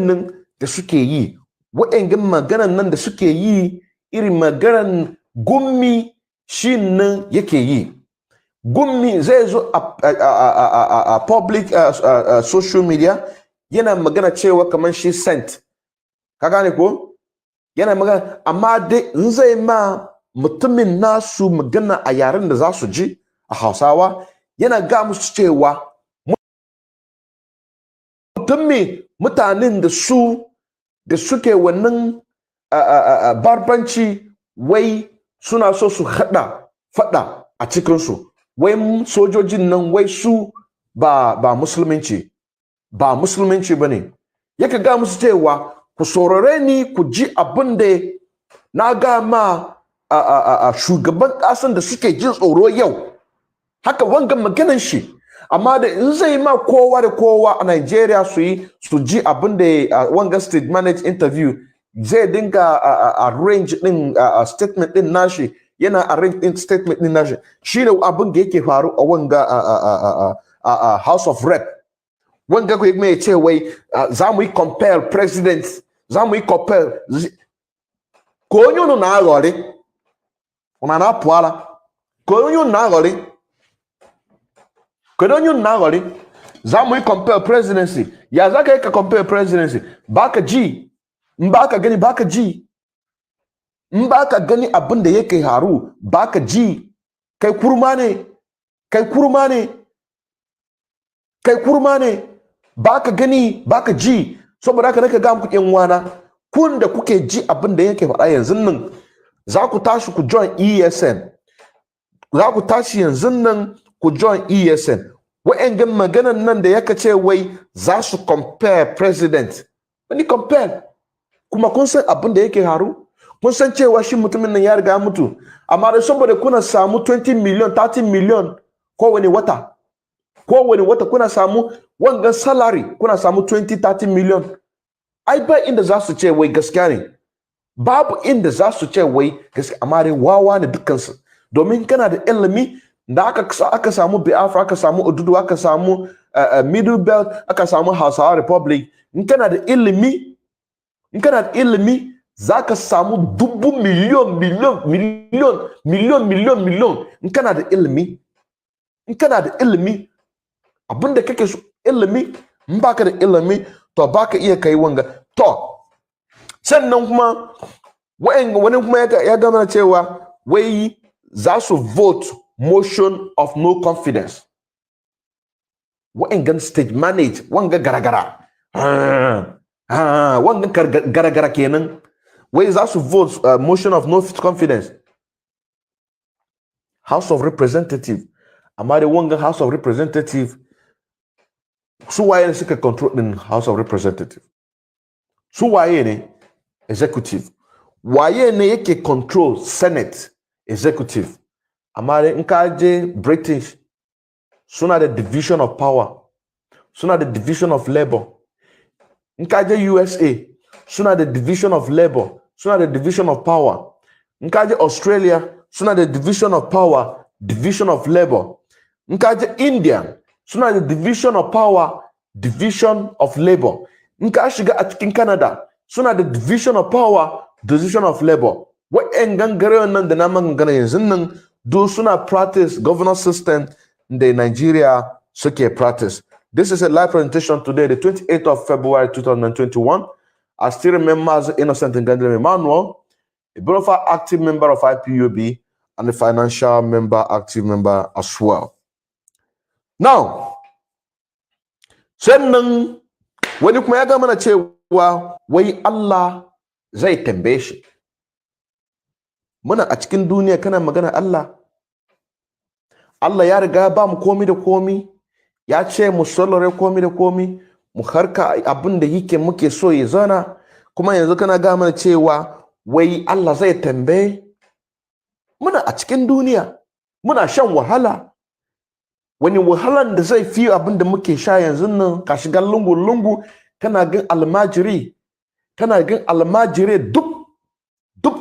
nan da suke yi wayangan maganan nan da suke yi irin maganan gummi shin nan yake yi gummi zai zo a public social media yana magana cewa kamar shi sent ka gane ko yana magana amma dai in zai ma mutumin nasu magana a yaren da za su ji a Hausawa yana ga musu cewa mutanen da suke wannan barbanci wai suna so su fada a cikinsu wai sojojin nan wai su ba musulunci ba ne yake ga musu cewa ku saurare ni ku ji abin da na ga ma shugaban ƙasan da suke jin tsoro yau haka wangan maganan shi amma da in zai ma kowa da kowa a Nigeria su ji abin da wangan state managed interview zai dinga arrange din statement din nashi yana arrange din statement din nashi shine abin da yake faru a wanga House of Rep wanga ko mai ce wai za mu yi compare president za mu yi compare Konyo no na agori. Una na puala. Konyo na agori. Konyo na agori. Zamu compare presidency. Ya zaka ka compare presidency. Baka ji. Mbaka gani baka ji. Mbaka gani abin da yake haru. Baka ji. Kai kurma ne. Kai kurma ne. Kai kurma ne. Baka gani baka ji. Saboda haka nake ga muku yan wana. Kun da kuke ji abin da yake faɗa yanzu nan. Za ku tashi ku join ESN. Za ku tashi yanzu nan ku join ESN. Wa'yangan maganan nan da yaka ce wai za su compare president. Wani compare. Kuma kun san abin da yake haru? Kun san cewa shi mutumin nan ya riga mutu. Amma da saboda kuna samu 20 million, 30 million kowane wata. Kowane wata kuna samu wangan salary kuna samu 20, 30 million. Ai ba inda za su ce wai gaskiya ne. Babu inda za su ce wai gaskiya, amma dai wawa ne dukkansu. Domin kana da ilimi da aka samu Biafra, aka samu Odudu, aka samu Middle Belt, aka samu Hausawa Republic. In kana da ilimi za ka samu dubu miliyon. In kana da ilimi, abinda kake so ilimi, in baka da ilimi to baka iya kai wanga. To sannan kuma wani kuma ya gama cewa wai za su vote motion of no confidence. Wa'angan stage manage wanga garagara. Wanga garagara kenan. Wai za su vote motion of no confidence. House of Representative. Amma da wanga House of Representative su waye ne suka control din House of Representative. Su waye ne executive. Waye ne yake control Senate executive. Amma in ka je British suna da division of power, suna da division of labor. In ka je USA suna da division of labor, suna da division of power. In ka je Australia suna da division of power, division of labor. In ka je India suna da division of power, division of labor. In ka shiga a cikin Canada suna da division of power, division of labor. Wa'en gangare nan da na magana yanzu nan do suna practice governance system da Nigeria suke practice. This is a live presentation today, the 28th of February 2021. I still remember as Innocent Ngandele Emmanuel, a bona fide active member of IPOB and a financial member, active member as well. Now, sannan wani kuma ya ga mana cewa wai Allah zai tambaye shi. Muna a cikin duniya kana magana Allah. Allah ya riga ba mu komi da komi. Ya ce mu sallare komi da komi. Mu harka abin da yake muke so ya zana. Kuma yanzu kana ga mana cewa wai Allah zai tambaye. Muna a cikin duniya. Muna shan wahala. Wani wahalan da zai fi abin da muke sha yanzu nan ka shiga lungu-lungu kana gan almajiri. Kana gan almajiri duk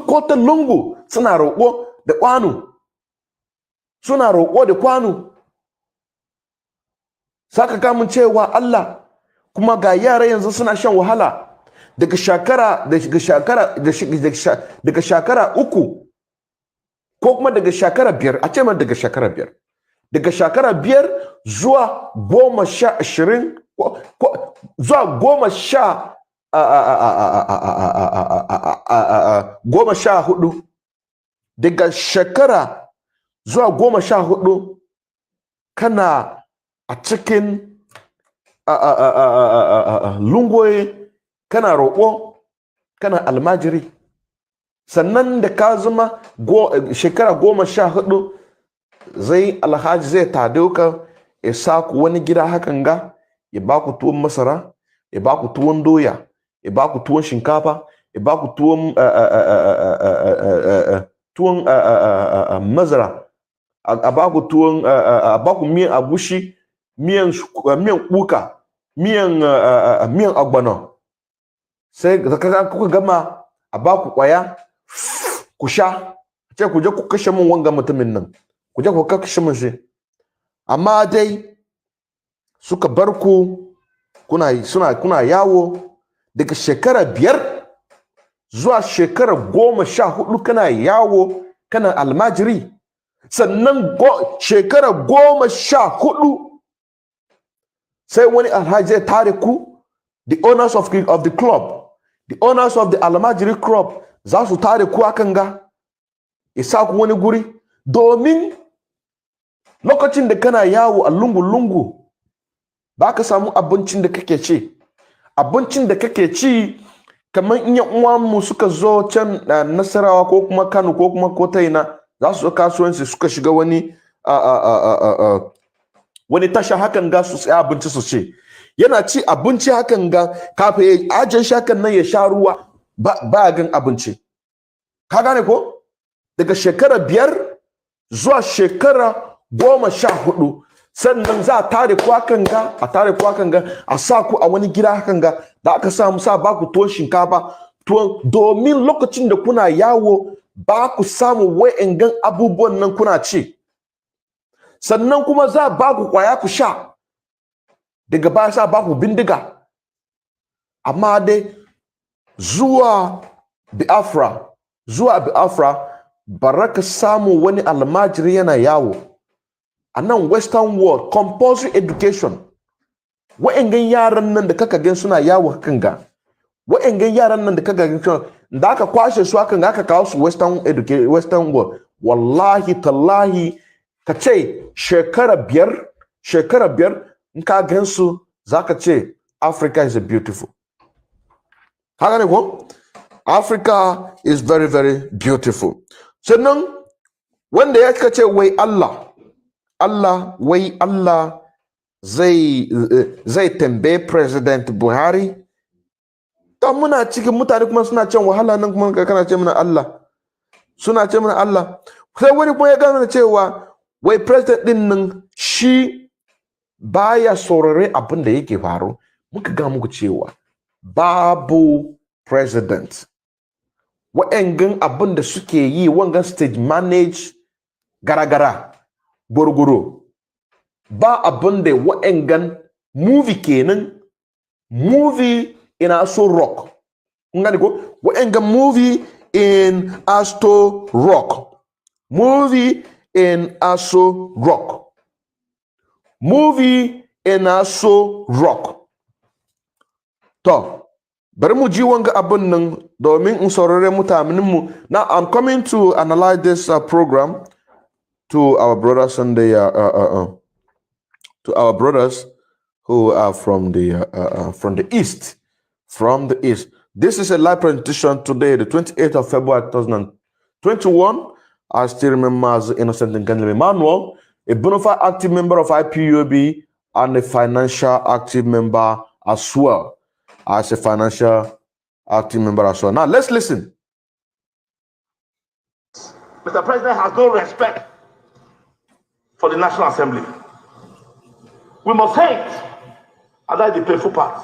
kota lungu suna roƙo da kwano. Suna roƙo da kwano. Saka kamun cewa Allah kuma ga yara yanzu suna shan wahala daga shekara uku ko kuma daga shekara biyar, a ce ma daga shekara biyar. Daga shekara biyar zuwa 20 zuwa 14. Daga shekara zuwa 14 kana a cikin lungoyi kana roƙo kana almajiri. Sannan da ka zama shekara 14 zai alhaji zai tado ka ya sa ku wani gida hakan ga ya ba ku tuwon masara, ya ba ku tuwon doya, ya ba ku tuwon shinkafa, ya ba ku tuwon mazara, a ba ku tuwon a ba ku miyan agushi, miyan kuka, miyan agbana. Sai kuka gama a ba ku kwaya ku sha, ce ku je ku kashe min wanga mutumin nan, ku je ku kashe min shi. Amma dai suka bar ku kuna yawo daga shekara 5 zuwa shekara 14 kana yawo kana almajiri, sannan shekara 14 sai wani alhaji zai tare ku, the owners of the club, the owners of the almajiri club za su tare ku akan ga isa ku wani guri, domin lokacin da kana yawo a lungu-lungu ba ka samu abincin da kake ci. Abincin da kake ci kamar in yan uwanmu suka zo can Nasarawa ko kuma Kano ko kuma Kotaina za su zo kasuwanci suka shiga wani wani tasha hakan ga su tsaya abinci su ce, yana ci abinci hakan ga kafin ya ajiye shi hakan nan ya sha ruwa ba gan abinci. Ka gane ko? Daga shekara 5 zuwa shekara 14 sannan za a tare ku hakan ga a sa ku a wani gida hakan ga da aka samu sa ba ku tuwon shinkafa, domin lokacin da kuna yawo ba ku samu wa'angan abubuwan nan kuna ci. Sannan kuma za ba ku kwaya ku sha, daga baya sa ba ku bindiga. Amma dai zuwa Biafra baraka samu wani almajiri yana yawo a nan western world, compulsory education. Wa'angan yaran nan da kaka gan suna yawo hakan ga, wa'angan yaran nan da kaka gan da aka kwashe su hakan ga aka kawo su western world, wallahi tallahi ka ce shekara 5 in ka gan su zaka ce Africa is beautiful. Haka ne ko? Africa is very, very beautiful. Sannan wanda ya ce wai Allah zai tambaye President Buhari, ta muna cikin mutane kuma suna can wahala nan kuma kana ce mana Allah, suna ce mana Allah. Sai wani kuma ya gano cewa wai president din nan shi baya saurare abin da yake faru. Muka ga muku cewa babu president. Wa'angan abin da suke yi wangan stage manage gara-gara gurguru, ba abin da wa'angan movie kenan, movie in Aso Rock. Ngani ko wa'angan movie in Asto Rock, movie in Aso Rock, movie in Aso Rock. To bari mu ji wanga abin nan domin in saurare mutanen mu. Now I'm coming to analyze this program to our brothers and to our brothers who are from the east. From the east. This is a live presentation today, the 28th of February 2021. I still remember as Innocent Nganjebe Emmanuel, a bona fide active member of IPOB and a financial active member as well. As a financial active member as well. Now let's listen. Mr. President has no respect for the National Assembly. We must hate, and that's the painful part.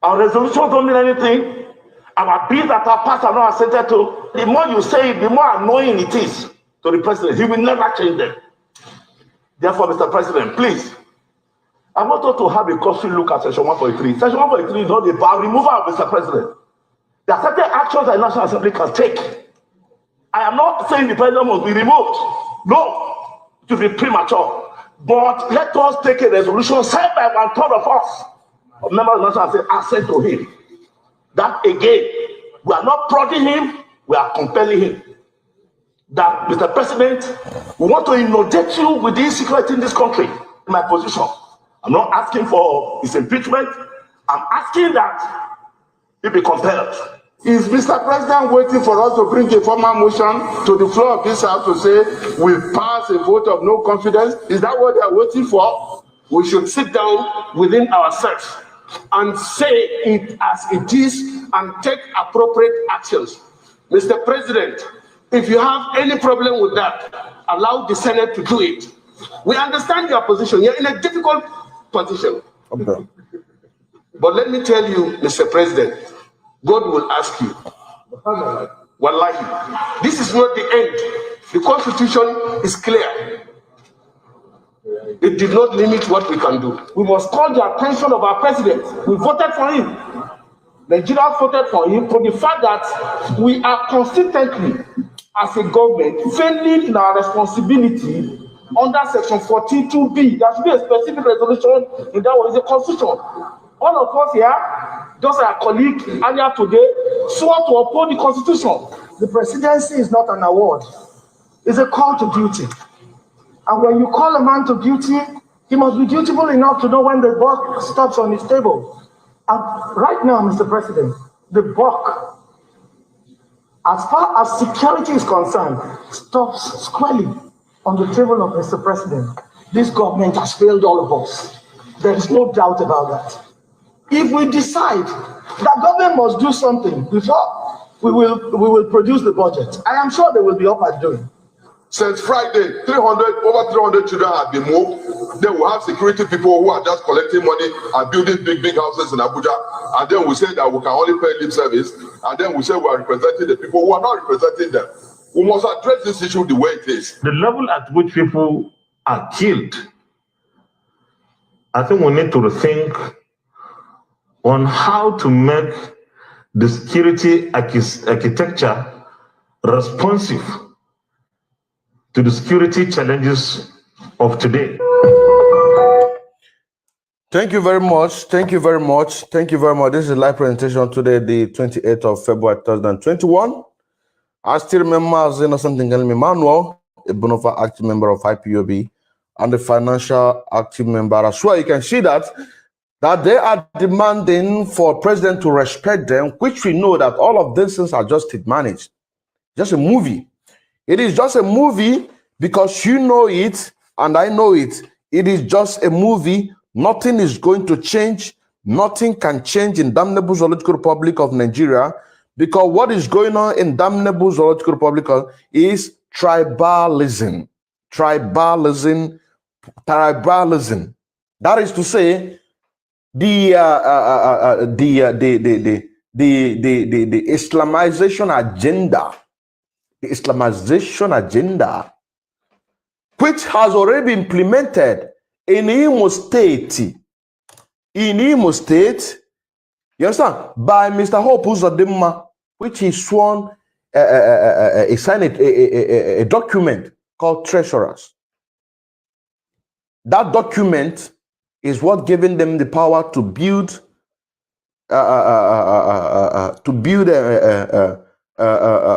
Our resolutions don't mean anything. Our bills that are passed are not assented to. The more you say it, the more annoying it is to the president. He will never change them. Therefore, Mr. President, please, I want us to have a costly look at Section 143. Section 143 is not about removal of Mr. President. There are certain actions that the National Assembly can take. I am not saying the president must be removed. No, it will be premature. But let us take a resolution signed by 1/3 of us, of members of the National Assembly, assent to him. That again, we are not prodding him, we are compelling him. That, Mr. President, we want to inundate you with the insecurity in this country. In my position, I'm not asking for his impeachment. I'm asking that he be compelled. Is Mr. President waiting for us to bring a formal motion to the floor of this House to say we pass a vote of no confidence? Is that what they are waiting for? We should sit down within ourselves and say it as it is and take appropriate actions. Mr. President, if you have any problem with that, allow the Senate to do it. We understand your position. You're in a difficult position. Okay. But let me tell you, Mr. President, God will ask you. Wallahi, this is not the end. The Constitution is clear. It did not limit what we can do. We must call the attention of our president. We voted for him. Nigeria voted for him for the fact that we are consistently, as a government, failing in our responsibility under Section 42B. There should be a specific resolution in that one. Is a constitution. All of us here, just our colleague earlier today, swore to uphold the constitution. The presidency is not an award. It's a call to duty. And when you call a man to duty, he must be dutiful enough to know when the buck stops on his table. And right now, Mr. President, the buck, as far as security is concerned, stops squarely on the table of Mr. President. This government has failed all of us. There is no doubt about that. If we decide that government must do something before we will produce the budget, I am sure they will be up at doing. Since Friday, over 300 children have been moved. Then we have security people who are just collecting money and building big houses in Abuja. And then we say that we can only pay lip service. And then we say we are representing the people who are not representing them. We must address this issue the way it is. The level at which people are killed, I think we need to rethink on how to make the security architecture responsive to the security challenges of today. Thank you very much. Thank you very much. Thank you very much. This is a live presentation today, the 28th of February 2021. I still remember as Innocent Emmanuel, a bona fide active member of IPOB, and the financial active member as well. You can see that they are demanding for president to respect them, which we know that all of these things are just managed. Just a movie. It is just a movie because you know it and I know it. It is just a movie. Nothing is going to change. Nothing can change in damnable Zoological Republic of Nigeria because what is going on in damnable Zoological Republic is tribalism. Tribalism. That is to say, the Islamization agenda. The Islamization agenda, which has already been implemented in Imo State. In Imo State, you understand? By Mr. Hope Uzodimma, which he sworn, he signed a document called Treasurers. That document is what giving them the power to build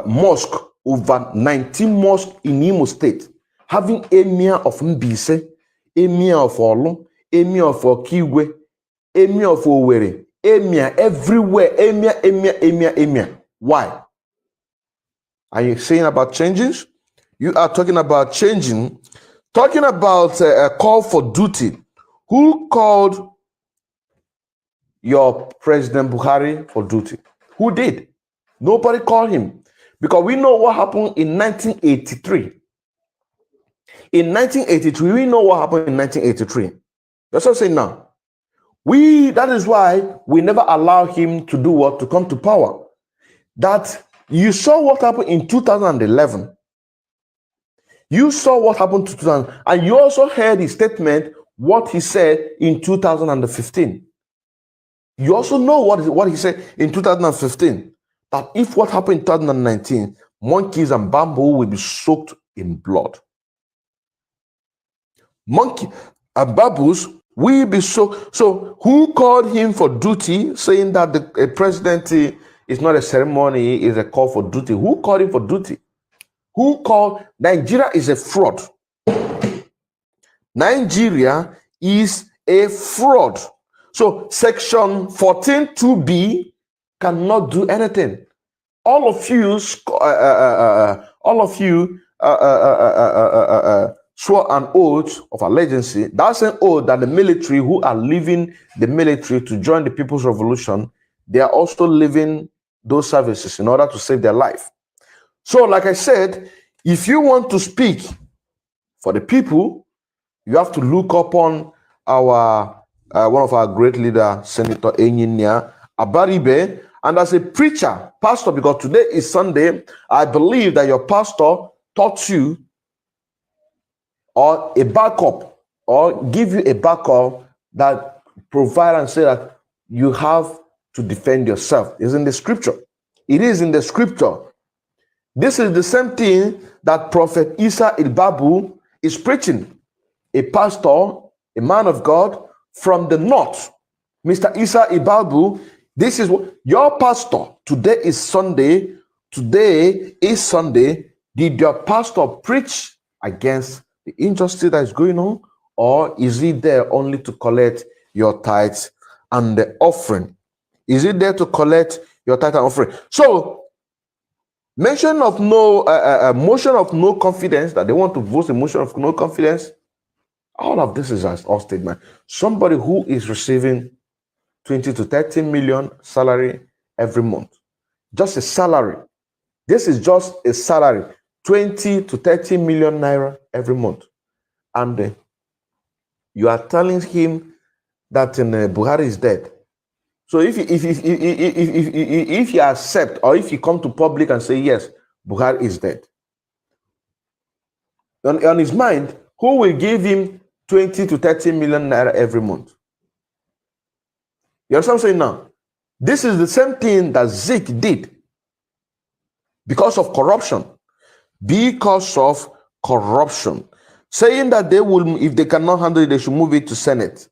mosque. Over 19 mosques in Imo State, having Emir of Mbise, Emir of Olu, Emir of Okigwe, Emir of Owerri, Emir everywhere, Emir. Why? Are you saying about changes? You are talking about changing, talking about a call for duty. Who called your President Buhari for duty? Who did? Nobody called him. Because we know what happened in 1983. In 1983, we know what happened in 1983. That's what I'm saying now. That is why we never allow him to do what? To come to power. That you saw what happened in 2011. You saw what happened to 2000, and you also heard his statement, what he said in 2015. You also know what he said in 2015. That if what happened in 2019, monkeys and bamboo will be soaked in blood. Monkey and bamboos will be soaked. So who called him for duty, saying that the presidency is not a ceremony, it's a call for duty? Who called him for duty? Who called? Nigeria is a fraud. Nigeria is a fraud. So Section 14(2)(b) cannot do anything. All of you swore an oath of allegiance. That's an oath that the military who are leaving the military to join the People's Revolution, they are also leaving those services in order to save their life. So, like I said, if you want to speak for the people, you have to look upon our one of our great leaders, Senator Enyinia Abaribe. And as a preacher, pastor, because today is Sunday, I believe that your pastor taught you or a backup or give you a backup that provide and say that you have to defend yourself. It's in the scripture. It is in the scripture. This is the same thing that Prophet Isa Ilbabu is preaching. A pastor, a man of God from the north. Mr. Isa Ilbabu, this is what your pastor, today is Sunday. Today is Sunday. Did your pastor preach against the injustice that is going on? Or is he there only to collect your tithes and the offering? Is it there to collect your tithe and offering? So, motion of no confidence, that they want to vote a motion of no confidence. All of this is an off statement. Somebody who is receiving 20 to 30 million salary every month, just a salary. This is just a salary, 20 to 30 million naira every month, and you are telling him that Buhari is dead. So if you accept, or if you come to public and say yes, Buhari is dead, on his mind, who will give him 20 to 30 million naira every month? You understand what I'm saying now? This is the same thing that Zik did because of corruption. Because of corruption. Saying that they will, if they cannot handle it, they should move it to Senate.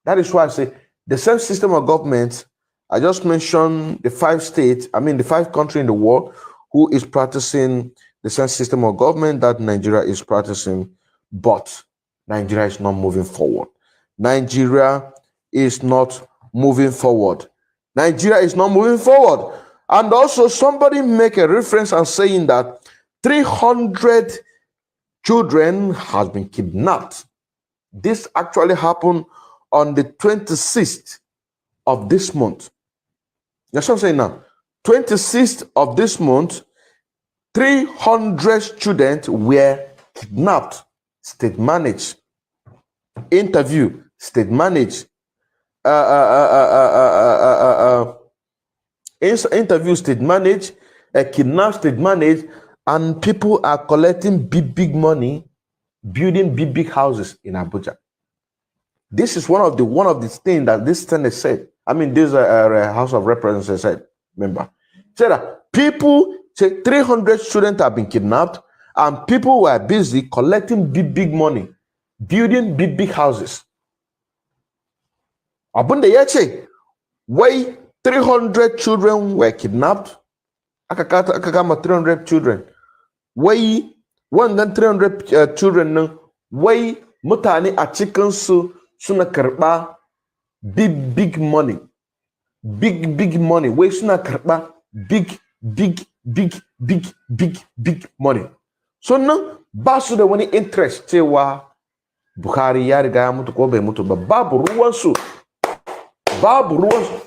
That is why I say the same system of government. I just mentioned the 5 states, the 5 countries in the world who is practicing the same system of government that Nigeria is practicing, but Nigeria is not moving forward. Nigeria is not moving forward. Nigeria is not moving forward. And also somebody make a reference and saying that 300 children has been kidnapped. This actually happened on the 26th of this month. That's what I'm saying now. 26th of this month, 300 students were kidnapped. State managed. Interview, state managed. Interview, state managed. Kidnap, state managed. And people are collecting big money, building big houses in Abuja. This is one of the things that this Senate said. This House of Representatives said, remember, said that people, 300 students have been kidnapped, and people were busy collecting big money, building big houses. Abunde yache, why 300 children were kidnapped? Akakama 300 children. Why 300 children? Why mutani a chicken su suna karba big money, big money. Why suna karba big money. So no basu da wani interest cewa Buhari ya riga ya mutu ko bai mutu ba, babu ruwan su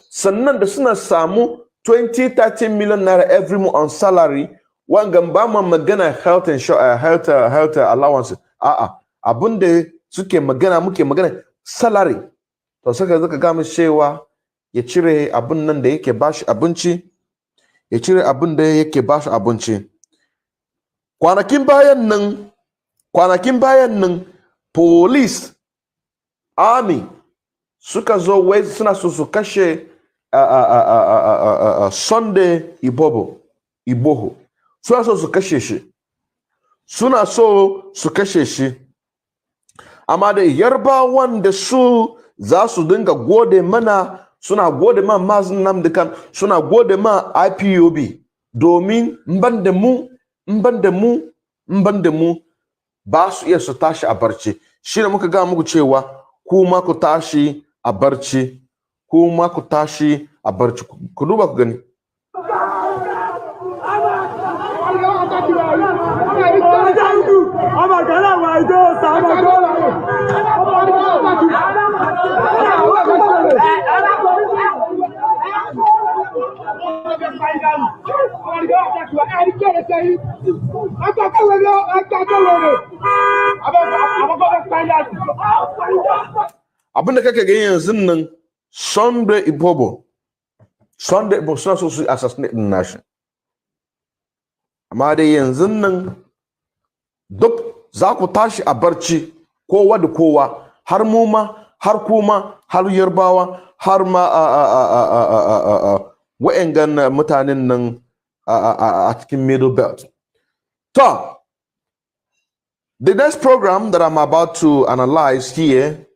sannan da suna samu 20-30 million naira every month on salary. Wangan ba ma magana health allowance. Abunde suke magana, muke magana salary. To saka zaka ga mu cewa ya cire abun nan da yake bashi abinci, ya cire abun da yake bashi abinci. Kwanakin bayan nan police, army suka zo wai suna so su kashe Sunday Igboho. Suna so su kashe shi. Amma da Yarbawan da su za su dinga gode mana, suna gode ma Mazin Namdekan, suna gode ma IPOB, domin mban da mu ba su iya su tashi a barci. Shi ne muka ga muku cewa kuma ku tashi a barci, ku duba ku gani. Abin da kake gani yanzu nan Sunday Igboho suna so su assassinate din nashi, amma dai yanzu nan duk za ku tashi a barci, kowa da kowa, har mu ma, har kuma, har Yarbawa, har ma wa'angan mutanen nan a cikin middle belt. So, the next program that I'm about to analyze here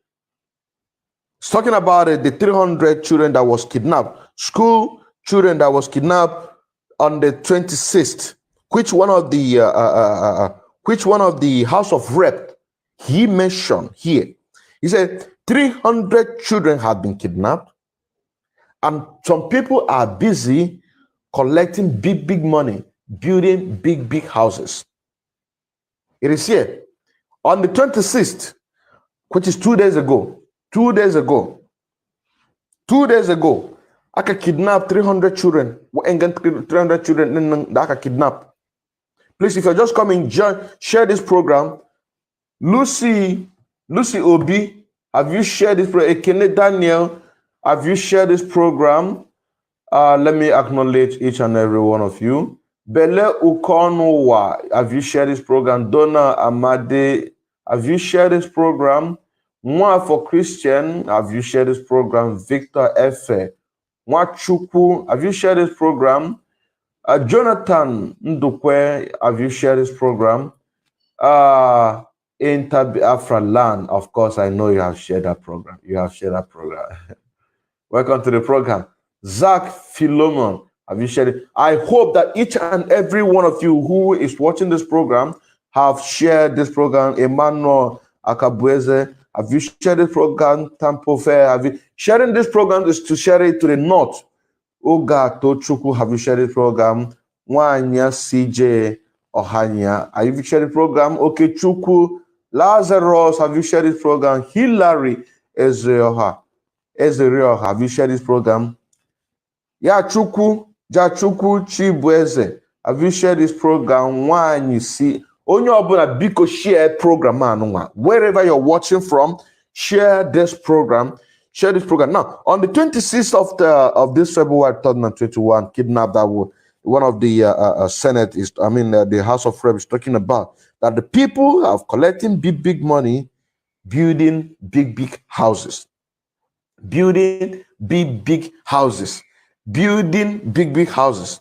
is talking about the 300 children that was kidnapped, school children that was kidnapped on the 26th. Which one of the House of Rep he mentioned here? He said 300 children have been kidnapped, and some people are busy collecting big money, building big houses. It is here on the 26th, which is 2 days ago. 2 days ago, I could kidnap 300 children. 300 children that I could kidnap. Please, if you're just coming, share this program. Lucy Obi, have you shared this program? Ekene Daniel, have you shared this program? Let me acknowledge each and every one of you. Bele Ukonowa, have you shared this program? Donna Amade, have you shared this program? Moi for Christian, have you shared this program? Victor Efe, Mwachuku, have you shared this program? Jonathan Ndukwe, have you shared this program? Inter Afra Land, of course, I know you have shared that program. You have shared that program. Welcome to the program. Zach Philemon, have you shared it? I hope that each and every one of you who is watching this program have shared this program. Emmanuel Akabueze, have you shared this program? Tampo Fair, have you sharing this program is to share it to the north. Oga Tochuku, have you shared this program? Wanya CJ Ohanya, have you shared the program? Okay, Chuku Lazarus, have you shared this program? Hillary Ezreoha, have you shared this program? Ya Chuku Chibweze, have you shared this program? One you see, only obuna biko share program anwa. Wherever you're watching from, share this program. Share this program. Now, on the 26th of this February 2021, kidnapped that one of the Senate is, the House of Reps is talking about that the people are collecting big money, building big houses, building big houses, building big houses.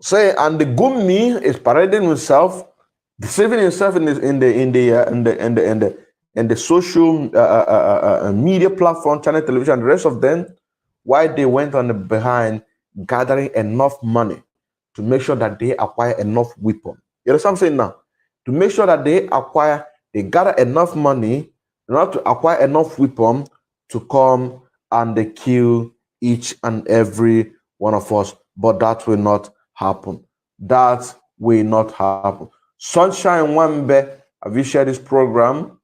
Say, and the Gumi is parading himself, deceiving himself in the social media platform, channel television, and the rest of them, why they went on the behind gathering enough money to make sure that they acquire enough weapon. You understand what I'm saying now? To make sure that they gather enough money in order to acquire enough weapon to come and they kill each and every one of us. But that will not happen. That will not happen. Sunshine Wambe, have you shared this program?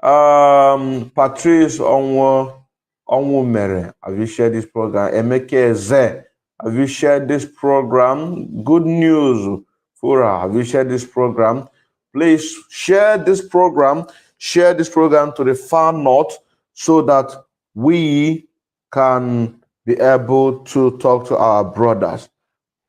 Patrice Onwo Mere, have you shared this program? Emeke Ze, have you shared this program? Good news, Fura, have you shared this program? Please share this program. Share this program to the far north so that we can be able to talk to our brothers.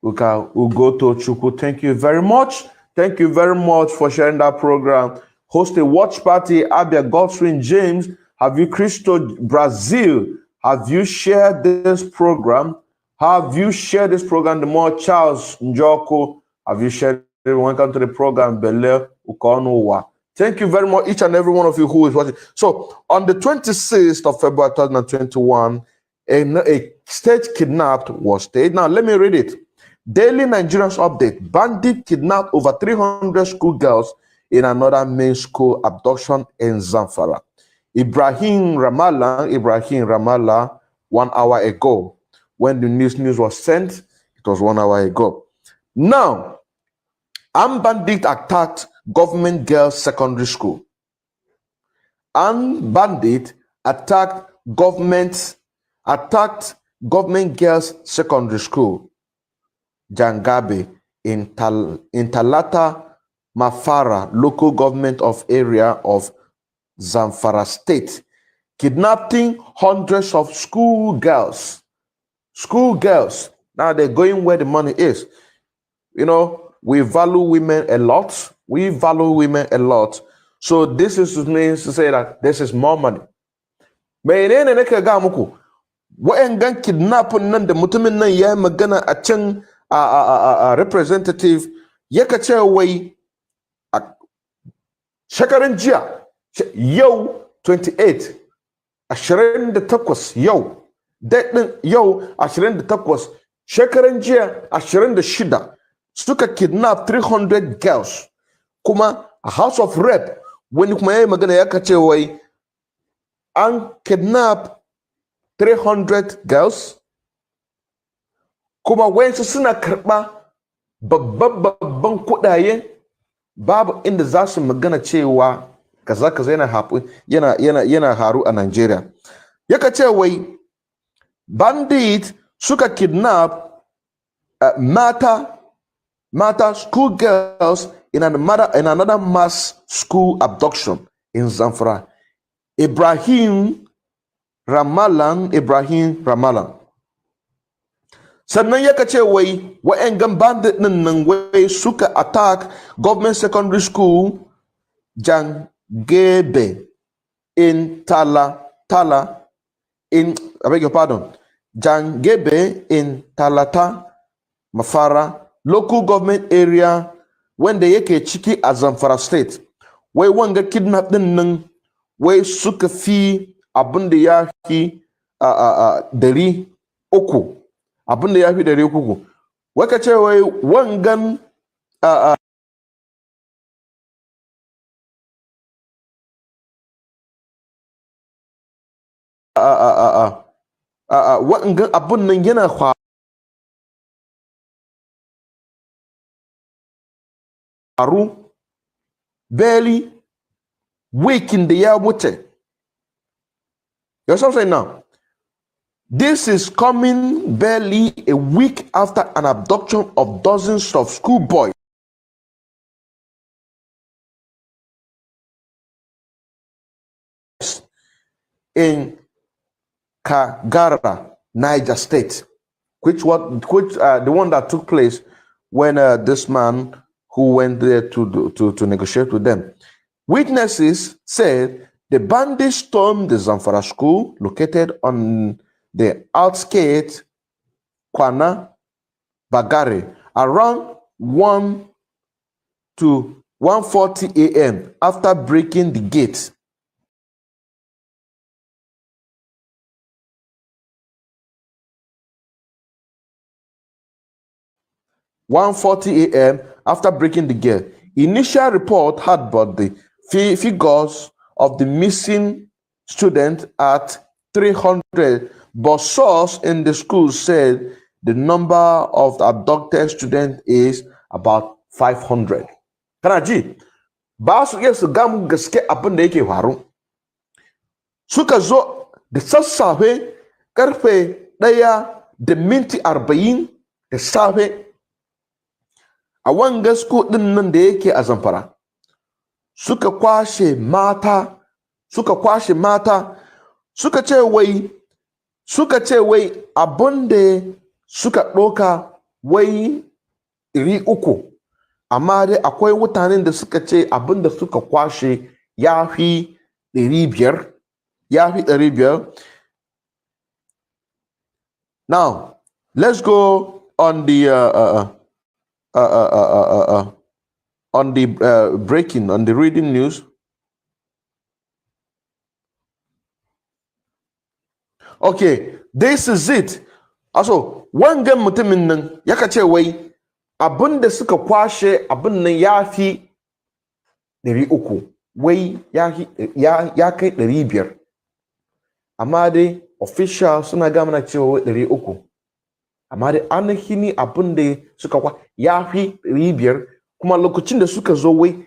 Ugo to Chuku, thank you very much. Thank you very much for sharing that program. Host a watch party, Abia Godwin James. Have you, Cristo Brazil? Have you shared this program? Have you shared this program? The more Charles Njoko, have you shared it? Welcome to the program, Bele Ukonowa. Thank you very much, each and every one of you who is watching. So, on the 26th of February 2021, a state kidnapped was staged. Now, let me read it. Daily Nigerians update. Bandit kidnapped over 300 schoolgirls in another main school abduction in Zamfara. Ibrahim Ramallah, 1 hour ago. When the news was sent, it was 1 hour ago. Now, armed bandit attacked government girls' secondary school. Armed bandit attacked government girls' secondary school, Jangabe, in Talata Mafara, local government of area of Zamfara state, kidnapping hundreds of schoolgirls. Schoolgirls. Now they're going where the money is. You know, we value women a lot. We value women a lot. So this is means to say that this is more money. wa'yan kidnapin nan da mutumin nan ya magana a can a representative yaka ce wai a shekaran jiya yau 28 yau daɗin yau 28 shekaran jiya 26 suka kidnap 300 girls kuma a house of rep wani kuma ya yi magana ya kace wai an kidnap 300 girls kuma wayansu suna karɓa babban kuɗaye babu inda za su magana cewa kaza yana haru a Nigeria. Yaka ce wai bandit suka kidnap mata school girls in another mass school abduction in Zamfara. Ibrahim Ramalan. Sannan yaka ce wai wa'yan bandit nan wai suka attack government secondary school Jangebe in Jangebe in Talata Mafara local government area wanda yake ciki a Zamfara state. Wai wanga kidnap din nan wai suka fi abinda ya fi 300 abinda ya fi 300 wai ka ce wai wangan wangan abin nan yana faru barely weekin da ya wuce. You know what I'm saying now? This is coming barely a week after an abduction of dozens of schoolboys in Kagara, Niger State, which the one that took place when this man who went there to negotiate with them. Witnesses said the bandits stormed the Zamfara school located on the outskirts Kwana Bagare around 1 to 1:40 a.m. after breaking the gate. After breaking the gate. Initial report had but the figures of the missing students at 300, but source in the school said the number of abducted students is about 500. Kana ji ba su iya su gamu gaske abin da yake faru. Suka zo da sassafe karfe 1:40 da safe a wanga school din nan da yake a Zamfara. Suka kwashe mata suka ce wai abin da suka ɗoka wai 300, amma dai akwai mutanen da suka ce abin da suka kwashe ya fi 500. Now let's go on the reading news. Okay, this is it. Also, wangan mutumin nan yaka ce wai abinda suka kwashe abin nan ya fi 300, wai ya kai 500. Amma dai official suna ga mana cewa 300. Amma dai ainihin abin da suka kwa ya fi 500 kuma lokacin da suka zo wai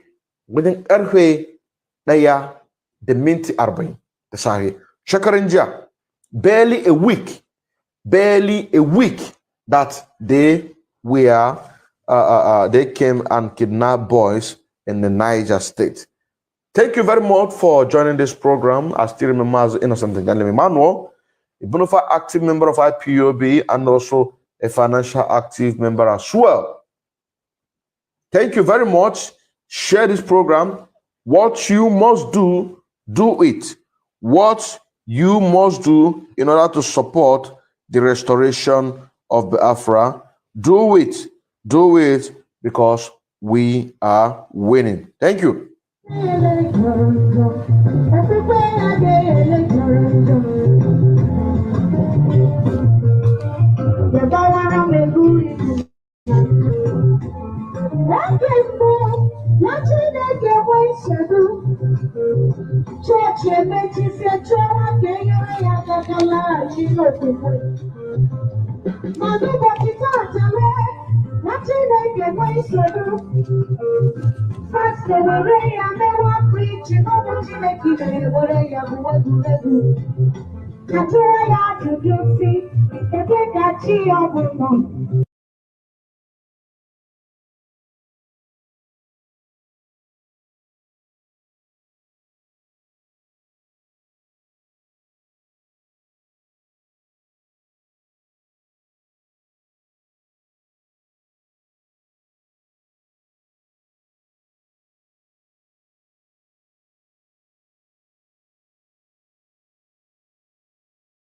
wajen karfe 1:40 da safe. Shekaran jiya, barely a week that they came and kidnapped boys in the Niger State. Thank you very much for joining this program. I still remember as Innocent Emmanuel, a bona fide active member of IPOB and also a financial active member as well. Thank you very much. Share this program. What you must do, do it. What you must do in order to support the restoration of Biafra. Do it because we are winning. Thank you. That's why I do see,